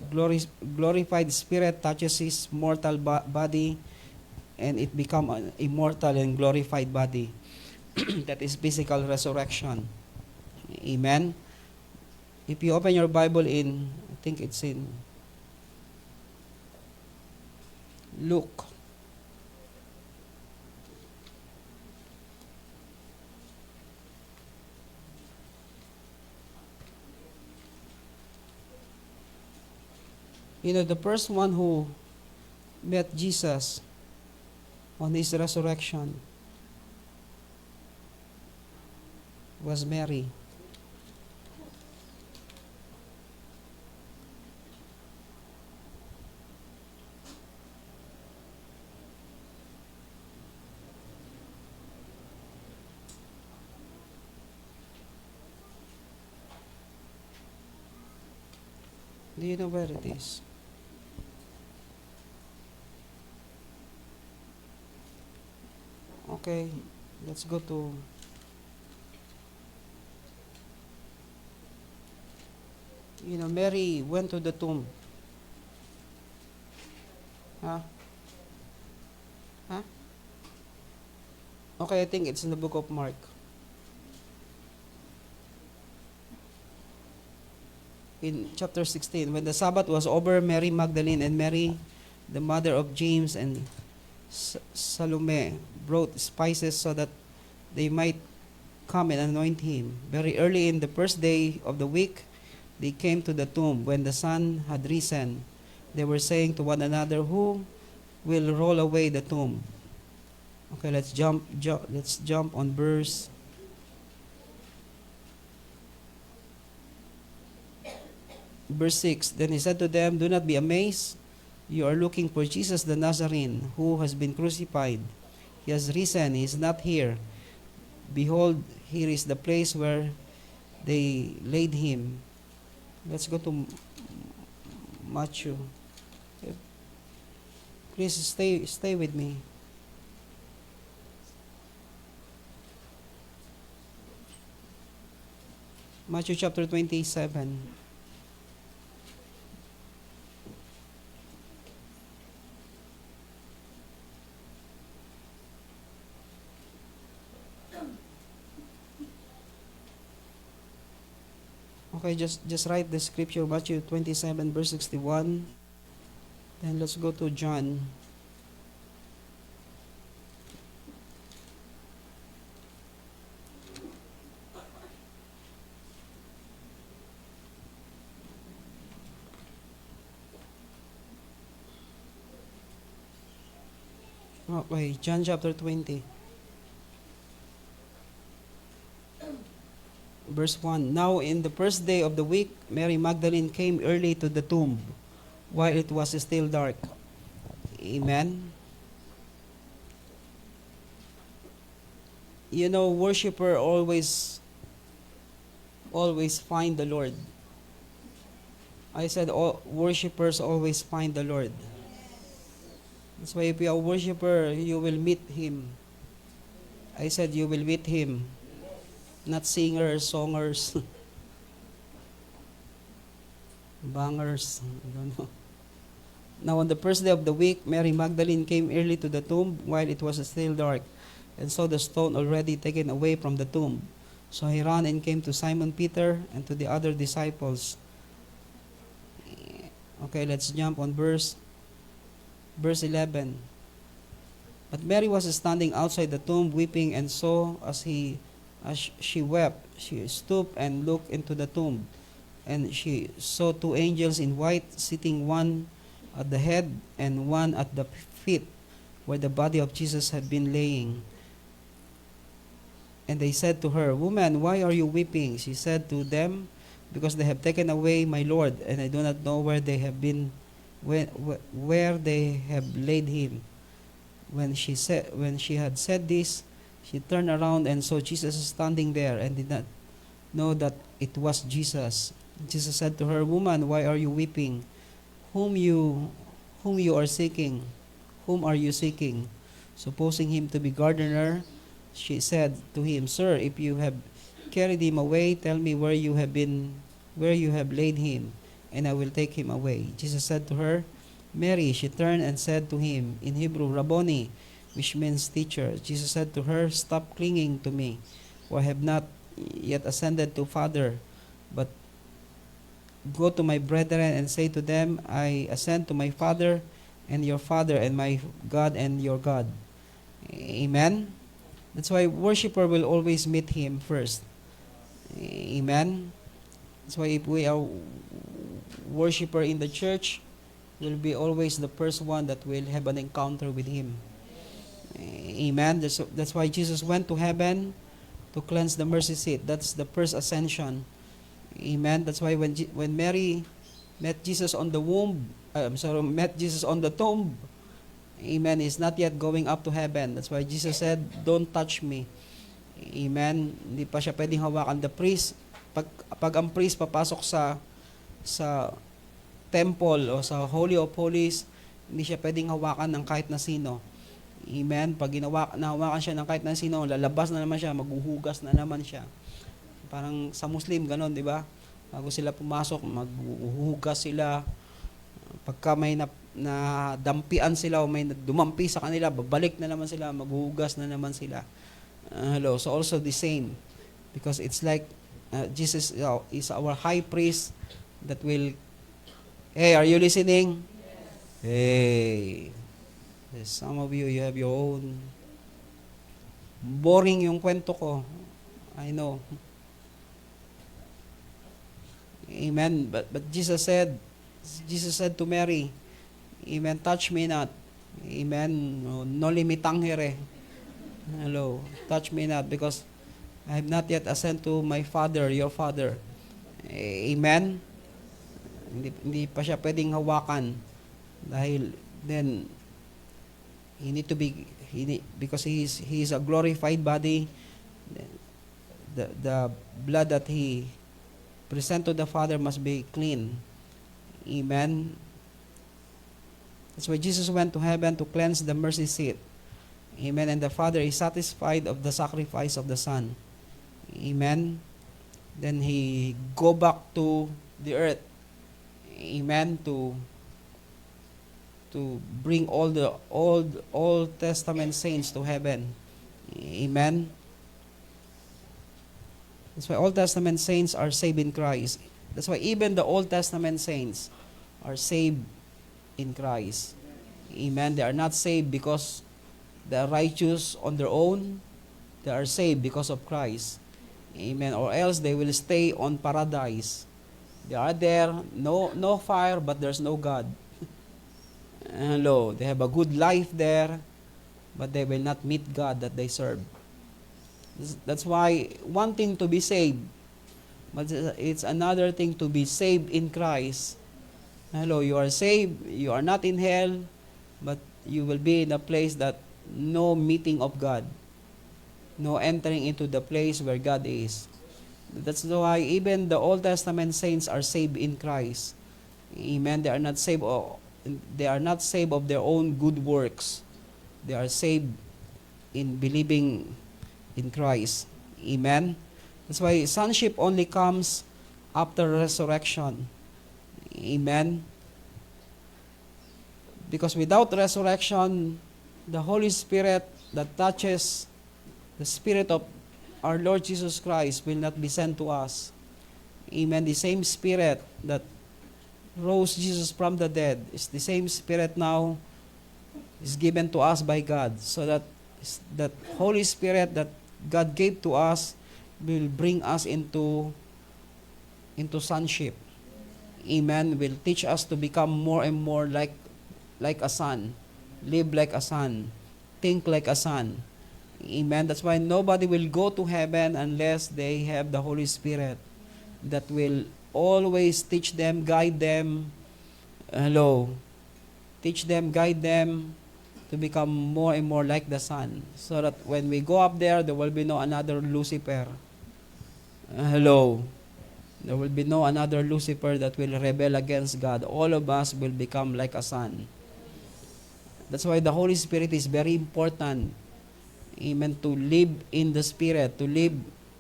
glorified Spirit touches His mortal body and it become an immortal and glorified body. That is physical resurrection. Amen. If you open your Bible in, I think it's in Luke. You know, the first one who met Jesus on His resurrection was Mary. Do you know where it is? Okay, let's go to Mary went to the tomb. Huh? Okay, I think it's in the book of Mark. In chapter 16, when the Sabbath was over, Mary Magdalene and Mary, the mother of James and Salome, brought spices so that they might come and anoint him. Very early in the first day of the week, they came to the tomb. When the sun had risen, they were saying to one another, who will roll away the tomb? Okay, let's jump on verse 6. Then he said to them, do not be amazed. You are looking for Jesus the Nazarene, who has been crucified. He has risen, he is not here. Behold, here is the place where they laid him. Let's go to Matthew. Please stay with me. Matthew chapter 27. Okay, just write the scripture, Matthew 27, verse 61. Then let's go to John. Okay, John chapter 20. Verse 1. Now in the first day of the week, Mary Magdalene came early to the tomb, while it was still dark. Amen. You know, worshiper always find the Lord. I said all worshipers always find the Lord. That's why if you are a worshiper, you will meet Him. I said you will meet Him. Not singers, songers, bangers. I don't know. Now on the first day of the week, Mary Magdalene came early to the tomb while it was still dark, and saw the stone already taken away from the tomb. So he ran and came to Simon Peter and to the other disciples. Okay, let's jump on verse 11. But Mary was standing outside the tomb weeping, and saw as she wept, she stooped and looked into the tomb, and she saw two angels in white sitting, one at the head and one at the feet, where the body of Jesus had been laying. And they said to her, Woman, why are you weeping? She said to them, Because they have taken away my Lord, and I do not know where they have been, where they have laid him. When she had said this, she turned around and saw Jesus standing there, and did not know that it was Jesus. Jesus said to her, Woman, why are you weeping? Whom you are seeking? Whom are you seeking? Supposing him to be gardener, she said to him, Sir, if you have carried him away, tell me where you have laid him, and I will take him away. Jesus said to her, Mary. She turned and said to him in Hebrew, Rabboni, which means teacher. Jesus said to her, Stop clinging to me, for I have not yet ascended to Father, but go to my brethren and say to them, I ascend to my Father and your Father, and my God and your God. Amen? That's why worshiper will always meet Him first. Amen? That's why if we are worshiper in the church, we'll be always the first one that will have an encounter with Him. Amen? That's why Jesus went to heaven to cleanse the mercy seat. That's the first ascension. Amen? That's why when Mary met Jesus on the met Jesus on the tomb, amen, he's not yet going up to heaven. That's why Jesus said, Don't touch me. Amen? Hindi pa siya pwedeng hawakan. The priest, pag ang priest papasok sa temple o sa Holy of Holies, hindi siya pwedeng hawakan ng kahit na sino. Amen? Pag nahawakan siya ng kahit na sino, lalabas na naman siya, maghuhugas na naman siya. Parang sa Muslim, ganon, di ba? Bago sila pumasok, maghuhugas sila. Pagka may nadampian sila o may dumampi sa kanila, babalik na naman sila, maghuhugas na naman sila. Hello. So also the same. Because it's like Jesus is our high priest that will... Hey, are you listening? Yes. Hey. Some of you have your own... Boring yung kwento ko. I know. Amen. But Jesus said to Mary, Amen, touch me not. Amen. No, no limitang here. Hello. Touch me not because I have not yet ascended to my Father, your Father. Amen. Hindi pa siya pwedeng hawakan dahil then he need to be because he is a glorified body. The blood that he present to the Father must be clean. Amen. That's why Jesus went to heaven to cleanse the mercy seat. Amen. And the Father is satisfied of the sacrifice of the Son. Amen. Then he go back to the earth. Amen. To bring all the Old Testament saints to heaven. Amen. That's why Old Testament saints are saved in Christ. That's why even the Old Testament saints are saved in Christ. Amen. They are not saved because they are righteous on their own. They are saved because of Christ. Amen. Or else they will stay on paradise. They are there, no fire, but there's no God. Hello. They have a good life there, but they will not meet God that they serve. That's why one thing to be saved, but it's another thing to be saved in Christ. Hello, you are saved, you are not in hell, but you will be in a place that no meeting of God, no entering into the place where God is. That's why even the Old Testament saints are saved in Christ. Amen. They are not saved of their own good works. They are saved in believing in Christ. Amen. That's why sonship only comes after resurrection. Amen. Because without resurrection, the Holy Spirit that touches the Spirit of our Lord Jesus Christ will not be sent to us. Amen. The same Spirit that rose Jesus from the dead is the same Spirit now is given to us by God, so that Holy Spirit that God gave to us will bring us into sonship. Amen. Will teach us to become more and more like a son, live like a son, think like a son. Amen. That's why nobody will go to heaven unless they have the Holy Spirit that will always teach them, guide them. Hello. Teach them, guide them to become more and more like the Son, so that when we go up there will be no another Lucifer. Hello. There will be no another Lucifer that will rebel against God. All of us will become like a son. That's why the Holy Spirit is very important. Amen. To live in the Spirit, to live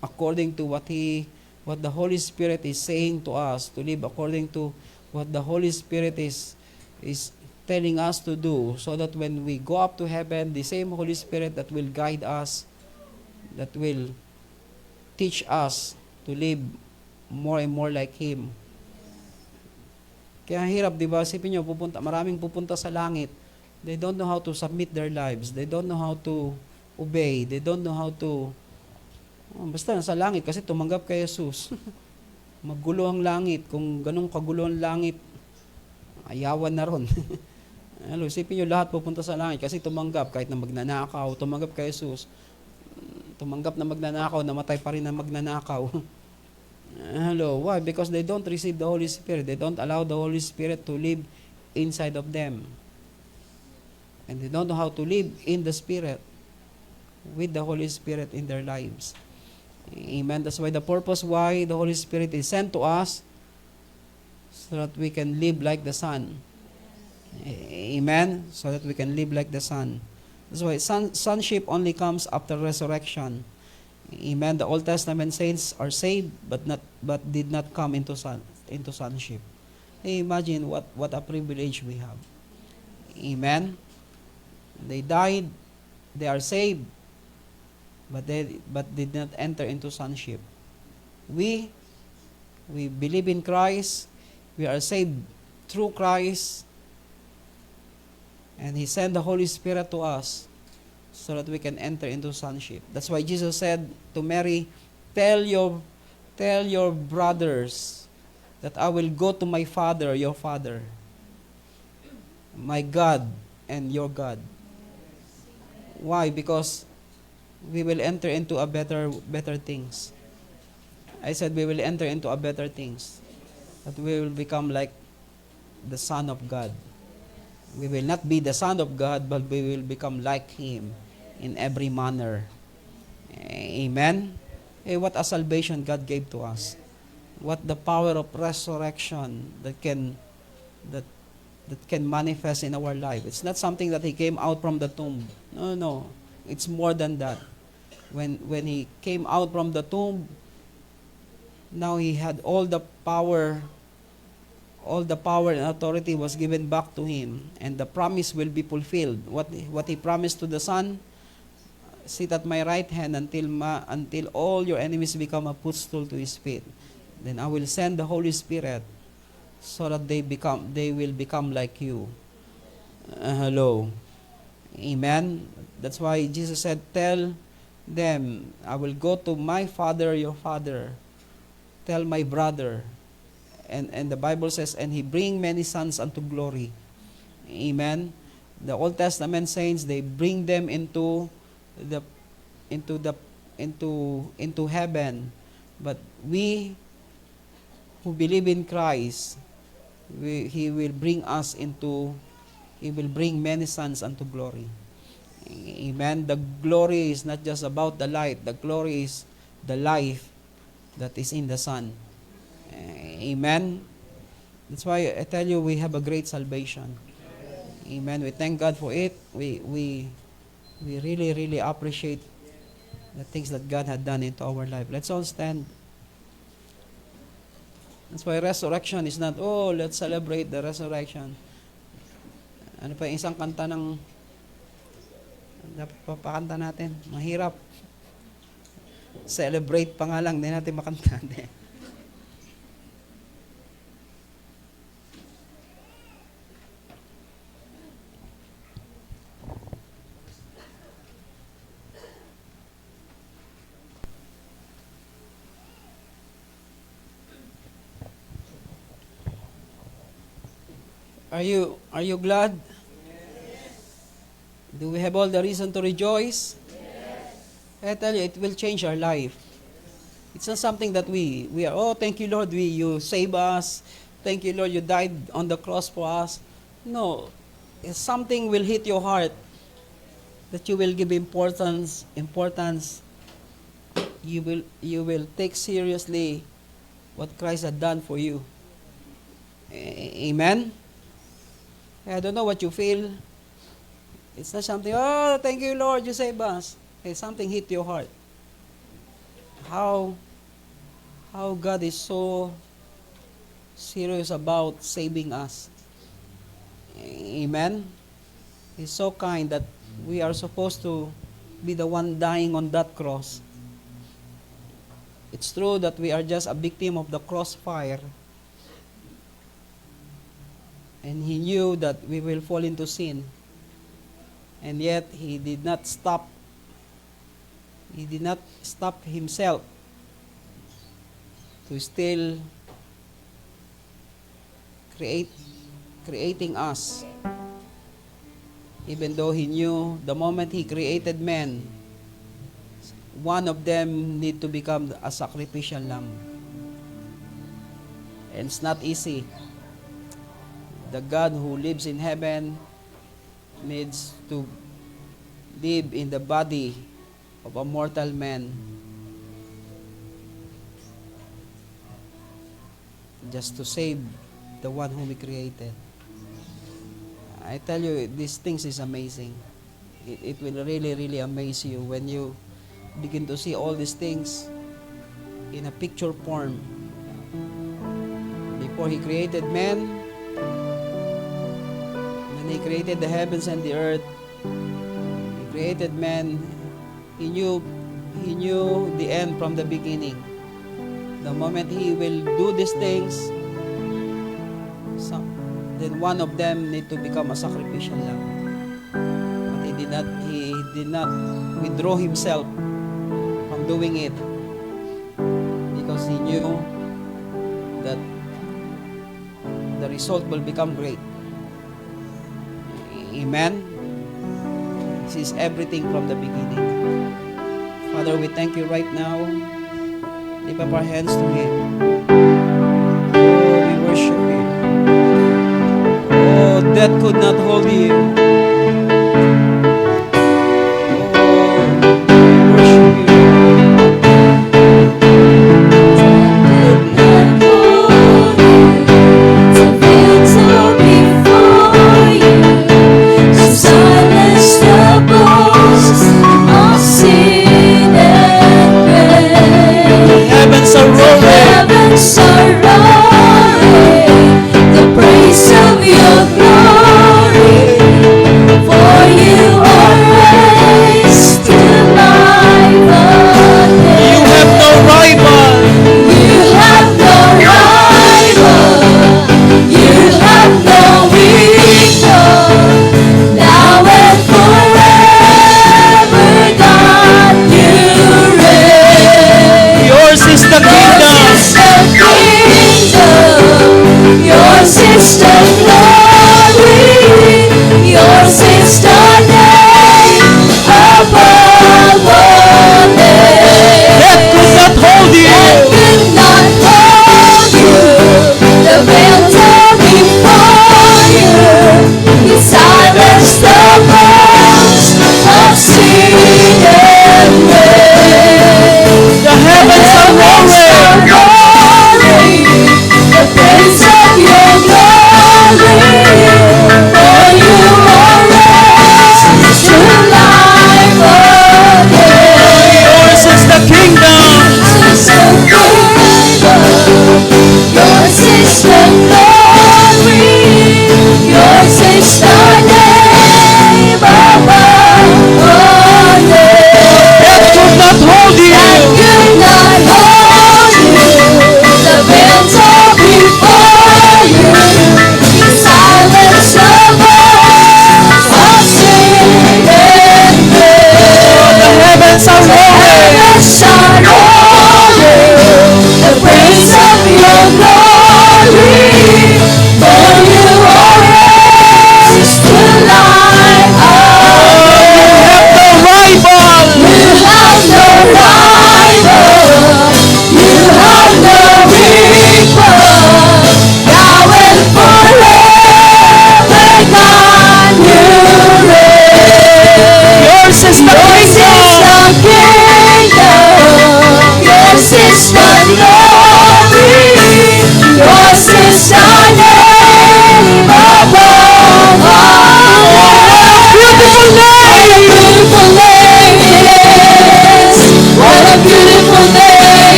according to what the Holy Spirit is saying to us, to live according to what the Holy Spirit is telling us to do, so that when we go up to heaven, the same Holy Spirit that will guide us, that will teach us to live more and more like Him. Kaya hirap, di ba? Isipin nyo, maraming pupunta sa langit. They don't know how to submit their lives. They don't know how to obey. They don't know how to... basta nasa langit kasi tumanggap kay Jesus. Maggulo ang langit. Kung ganun kagulo ang langit, ayawan na ron. Isipin nyo, lahat pupunta sa langit kasi tumanggap kahit na magnanakaw, tumanggap kay Jesus. Tumanggap na magnanakaw, namatay pa rin na magnanakaw. Why? Because they don't receive the Holy Spirit. They don't allow the Holy Spirit to live inside of them. And they don't know how to live in the Spirit, with the Holy Spirit in their lives. Amen. That's why the purpose why the Holy Spirit is sent to us, so that we can live like the Son. Amen. So that we can live like the Son. That's why sonship only comes after resurrection. Amen. The Old Testament saints are saved, but did not come into sonship. Hey, imagine what a privilege we have. Amen. They died, they are saved, but did not enter into sonship. We believe in Christ. We are saved through Christ, and He sent the Holy Spirit to us so that we can enter into sonship. That's why Jesus said to Mary, tell your brothers that I will go to my Father, your Father, my God and your God. Why? Because we will enter into a better things. I said we will enter into a better things. That we will become like the Son of God. We will not be the Son of God, but we will become like Him in every manner. Amen? What a salvation God gave to us. What the power of resurrection that can manifest in our life. It's not something that He came out from the tomb. No. It's more than that. When He came out from the tomb, now He had all the power and authority was given back to Him, and the promise will be fulfilled. What He promised to the Son, sit at my right hand until all your enemies become a footstool to His feet. Then I will send the Holy Spirit so that they will become like you. Hello. Amen. That's why Jesus said, tell them, I will go to my Father, your Father. Tell my brother. And the Bible says, and He bring many sons unto glory. Amen. The Old Testament saints, they bring them into heaven. But we who believe in Christ, He will bring many sons unto glory. Amen. The glory is not just about the light. The glory is the life that is in the Son. Amen. That's why I tell you, we have a great salvation. Amen. We thank God for it. We really, really appreciate the things that God had done into our life. Let's all stand. That's why resurrection is not, let's celebrate the resurrection. Ano pa yung isang kanta ng dapat papakanta natin? Mahirap. Celebrate pa nga lang, hindi natin makanta. Are you glad? Yes. Do we have all the reason to rejoice? Yes. I tell you, it will change our life. It's not something that we are, thank you Lord, you save us. Thank you Lord, you died on the cross for us. No, something will hit your heart that you will give importance. You will take seriously what Christ had done for you. Amen. I don't know what you feel. It's not something, thank you Lord, you saved us. Something hit your heart. How God is so serious about saving us. Amen. He's so kind that we are supposed to be the one dying on that cross. It's true that we are just a victim of the crossfire. And He knew that we will fall into sin. And yet, He did not stop Himself to still creating us. Even though He knew the moment He created men, one of them need to become a sacrificial lamb. And it's not easy. The God who lives in heaven needs to live in the body of a mortal man just to save the one whom He created. I tell you, these things is amazing. It will really, really amaze you when you begin to see all these things in a picture form. Before He created man, when He created the heavens and the earth, He created man. He knew the end from the beginning. The moment He will do these things, then one of them need to become a sacrificial lamb. But He did not withdraw Himself from doing it. because He knew that the result will become great. Amen. He sees everything from the beginning. Father, we thank you right now. Lift up our hands to Him. Oh, we worship you. Oh, death could not hold you.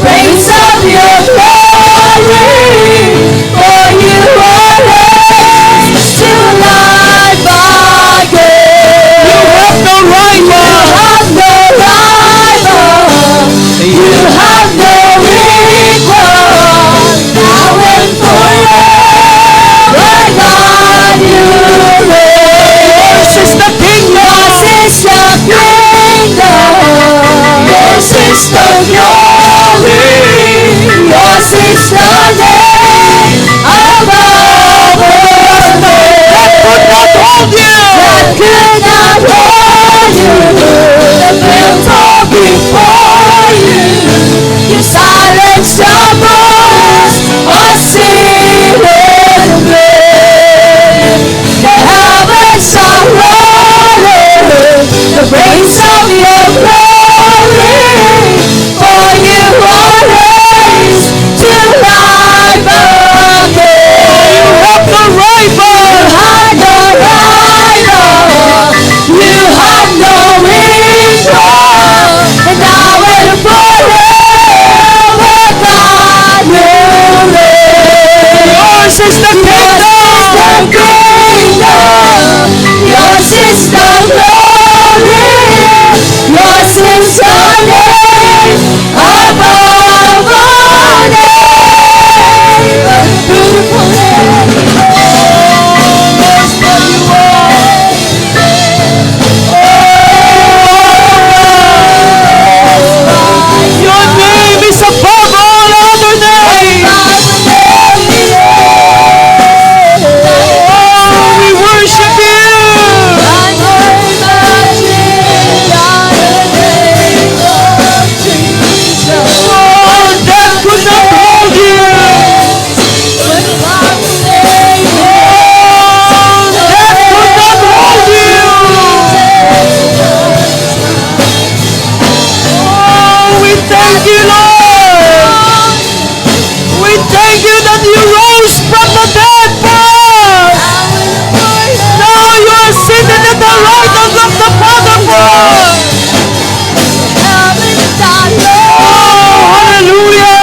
Praise of your glory, for you are raised to could not hold you. The veil tore before you. You silenced your voice, all sin and blame. The heavens are rolling, the rains of your glory. For you are raised to life again. You have no rival. You have no equal. And now and forever God will reign. Yours is the kingdom. Yours is the glory. Yours is the name above all names. Beautiful name. Yes, what you are. Your name is above all other names. Oh, we worship you. Oh, death could not hold you. Oh, death could not hold you. Oh, we thank you, Lord. We thank you that you rose from the dead for us. Now you are sitting at the right hand of the Father for us. Oh, hallelujah.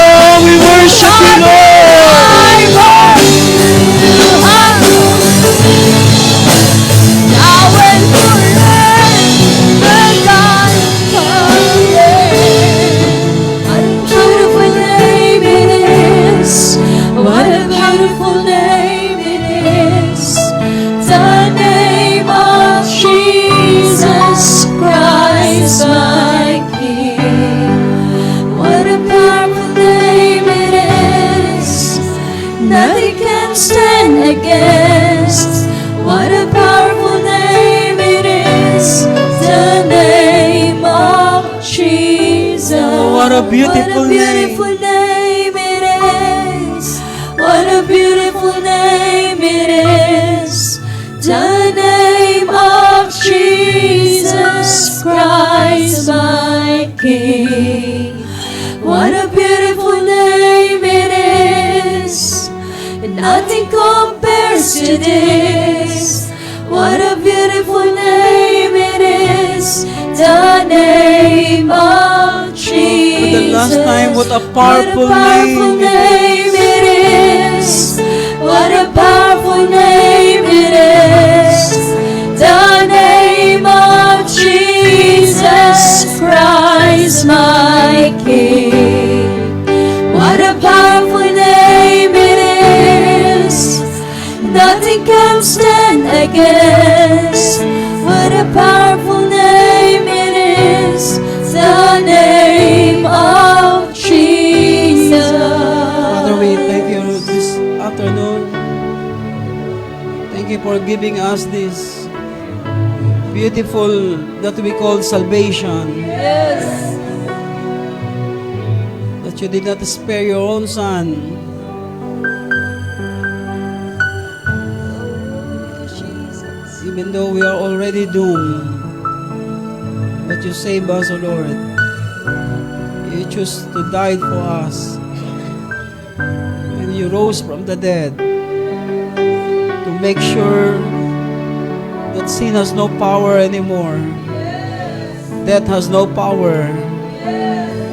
Oh, we worship you, Lord. Now and forever, God, what a beautiful name it is. What a beautiful name it is. The name of Jesus Christ, my King. What a powerful name it is. Nothing can stand against. What a powerful name it is. The name of Jesus. Oh, what a beautiful name. Name it is. What a beautiful name it is. The name of Jesus Christ, my King. What a beautiful name it is. Nothing compares to this. What a beautiful name it is. The name of Jesus. For the last time, what a powerful name it is. What a powerful name it is. The name of Jesus Christ, my King. What a powerful name it is. Nothing can stand against. What a powerful name it is. The name of Jesus. Father, we thank you this afternoon. Thank you for giving us this beautiful that we call salvation. Yes. That you did not spare your own Son. Even though we are already doomed, but you save us, O Lord. You choose to die for us. And you rose from the dead to make sure that sin has no power anymore. Death has no power.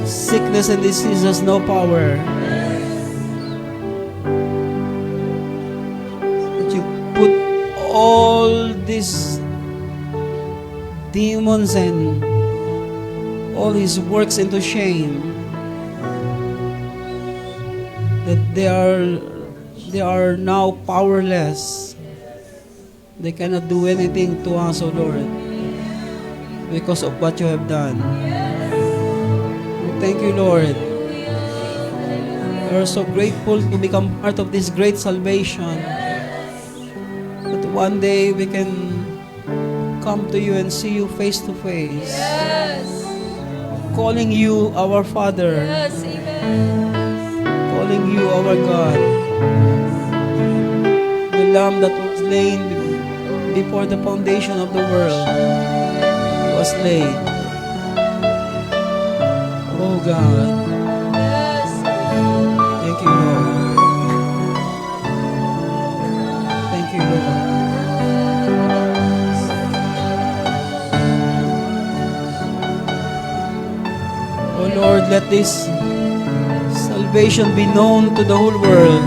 Sickness and disease has no power. That you put all these demons and all his works into shame. That they are now powerless. They cannot do anything to us, O Lord, because of what you have done. Thank you, Lord. We are so grateful to become part of this great salvation. That one day we can come to you and see you face to face. Yes. Calling you our Father. Yes. Amen. Calling you our God. The Lamb that was slain before the foundation of the world was slain. Oh God. Yes. Thank you, Lord. Thank you, Lord. Oh Lord, let this salvation be known to the whole world.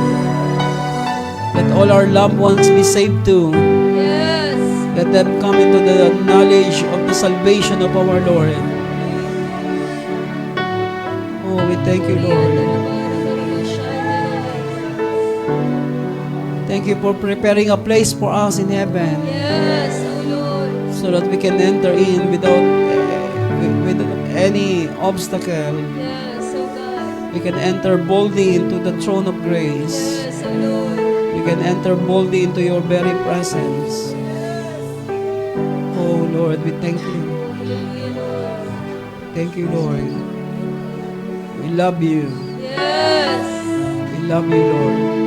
Let all our loved ones be saved too. Yes. Let them come into the knowledge of the salvation of our Lord. Oh, we thank you, Lord. Thank you for preparing a place for us in heaven, Yes, oh Lord. so that we can enter in without any obstacle. Yes, oh God. We can enter boldly into the throne of grace. Yes, oh Lord. We can enter boldly into your very presence. Oh Lord, we thank you. Thank you, Lord. We love you. Yes. We love you, Lord.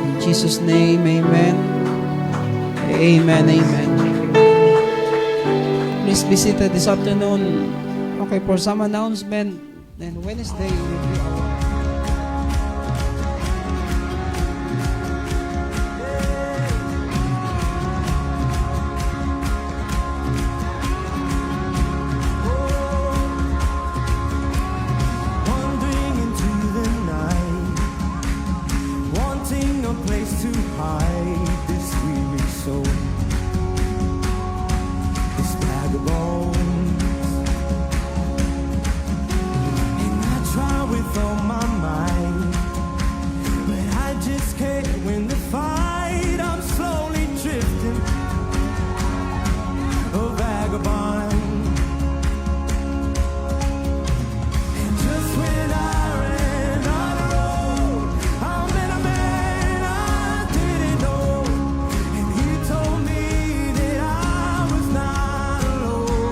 In Jesus' name, amen. Amen, amen. Please be seated this afternoon. Okay, for some announcement, then Wednesday will be our Wandering into the night, wanting a place to hide this weary soul, this vagabond. And I try with all my might, but I just can't win the fight. I'm slowly drifting, a vagabond. Just when I ran out of road, I met a man I didn't know, and he told me that I was not alone.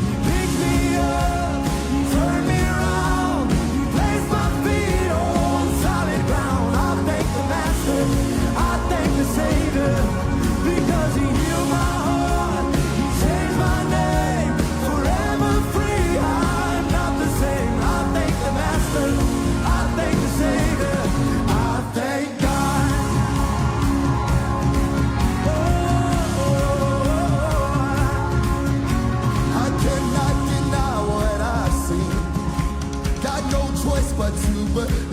He picked me up, he turned me around, he placed my feet on solid ground. I thank the Master, I thank the Savior, because he healed my heart, he changed my name, forever free. I'm not the same. I thank the Master, I thank the Savior, I thank God. I cannot deny what I see. Got no choice but to believe.